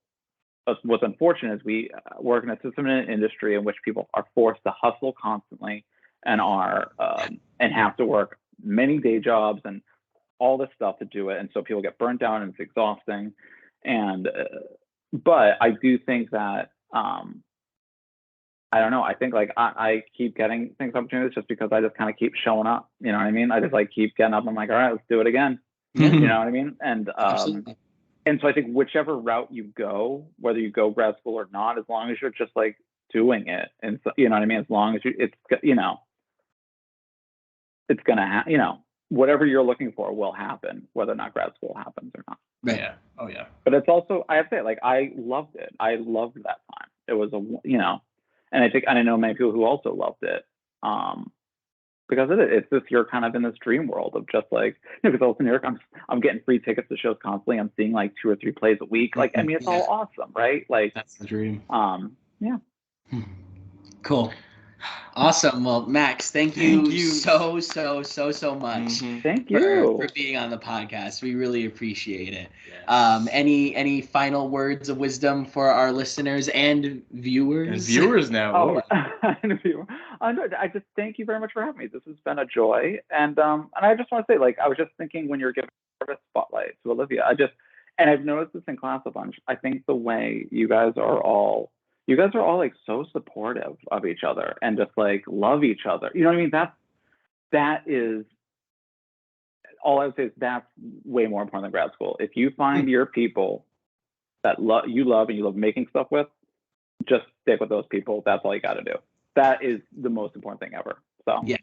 what's unfortunate is we work in a system in an industry in which people are forced to hustle constantly and and have to work many day jobs and all this stuff to do it. And so people get burnt down and it's exhausting. And, but I do think that I don't know. I think like I keep getting things opportunities just because I just kind of keep showing up. You know what I mean? I just like keep getting up. I'm like, all right, let's do it again. You know what I mean? And so I think whichever route you go, whether you go grad school or not, as long as you're just like doing it, and so, you know what I mean? As long as it's gonna whatever you're looking for will happen, whether or not grad school happens or not. Right. Yeah. Oh yeah. But it's also, I have to say, like, I loved it. I loved that time. It was and I know many people who also loved it. Because it's this, you're kind of in this dream world of just like, because also in New York, I'm getting free tickets to shows constantly. I'm seeing like 2 or 3 plays a week. Like, I mean, it's all awesome, right? Like, that's the dream. Yeah. Cool. Awesome. Well, Max, thank you so much. Thank you for being on the podcast. We really appreciate it. Yes. Any final words of wisdom for our listeners and viewers? And viewers now. I just thank you very much for having me. This has been a joy, and I just want to say, like, I was just thinking when you're giving a spotlight to Olivia, I've noticed this in class a bunch. I think the way you guys are all like so supportive of each other and just like love each other. You know what I mean? That is all I would say is that's way more important than grad school. If you find your people that you love and you love making stuff with, just stick with those people. That's all you got to do. That is the most important thing ever. So yeah.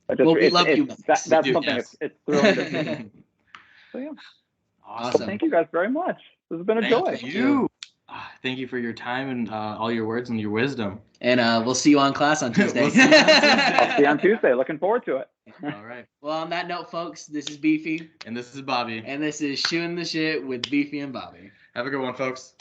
We love you. That's something. Yes. It's thrilling to see. So yeah. Awesome. Well, thank you guys very much. This has been a joy. Thank you. Thank you for your time and all your words and your wisdom. And we'll see you on class on Tuesday. I'll see you on Tuesday. Looking forward to it. All right. Well, on that note, folks, this is Beefy. And this is Bobbie. And this is Shooting the Shit with Beefy and Bobbie. Have a good one, folks.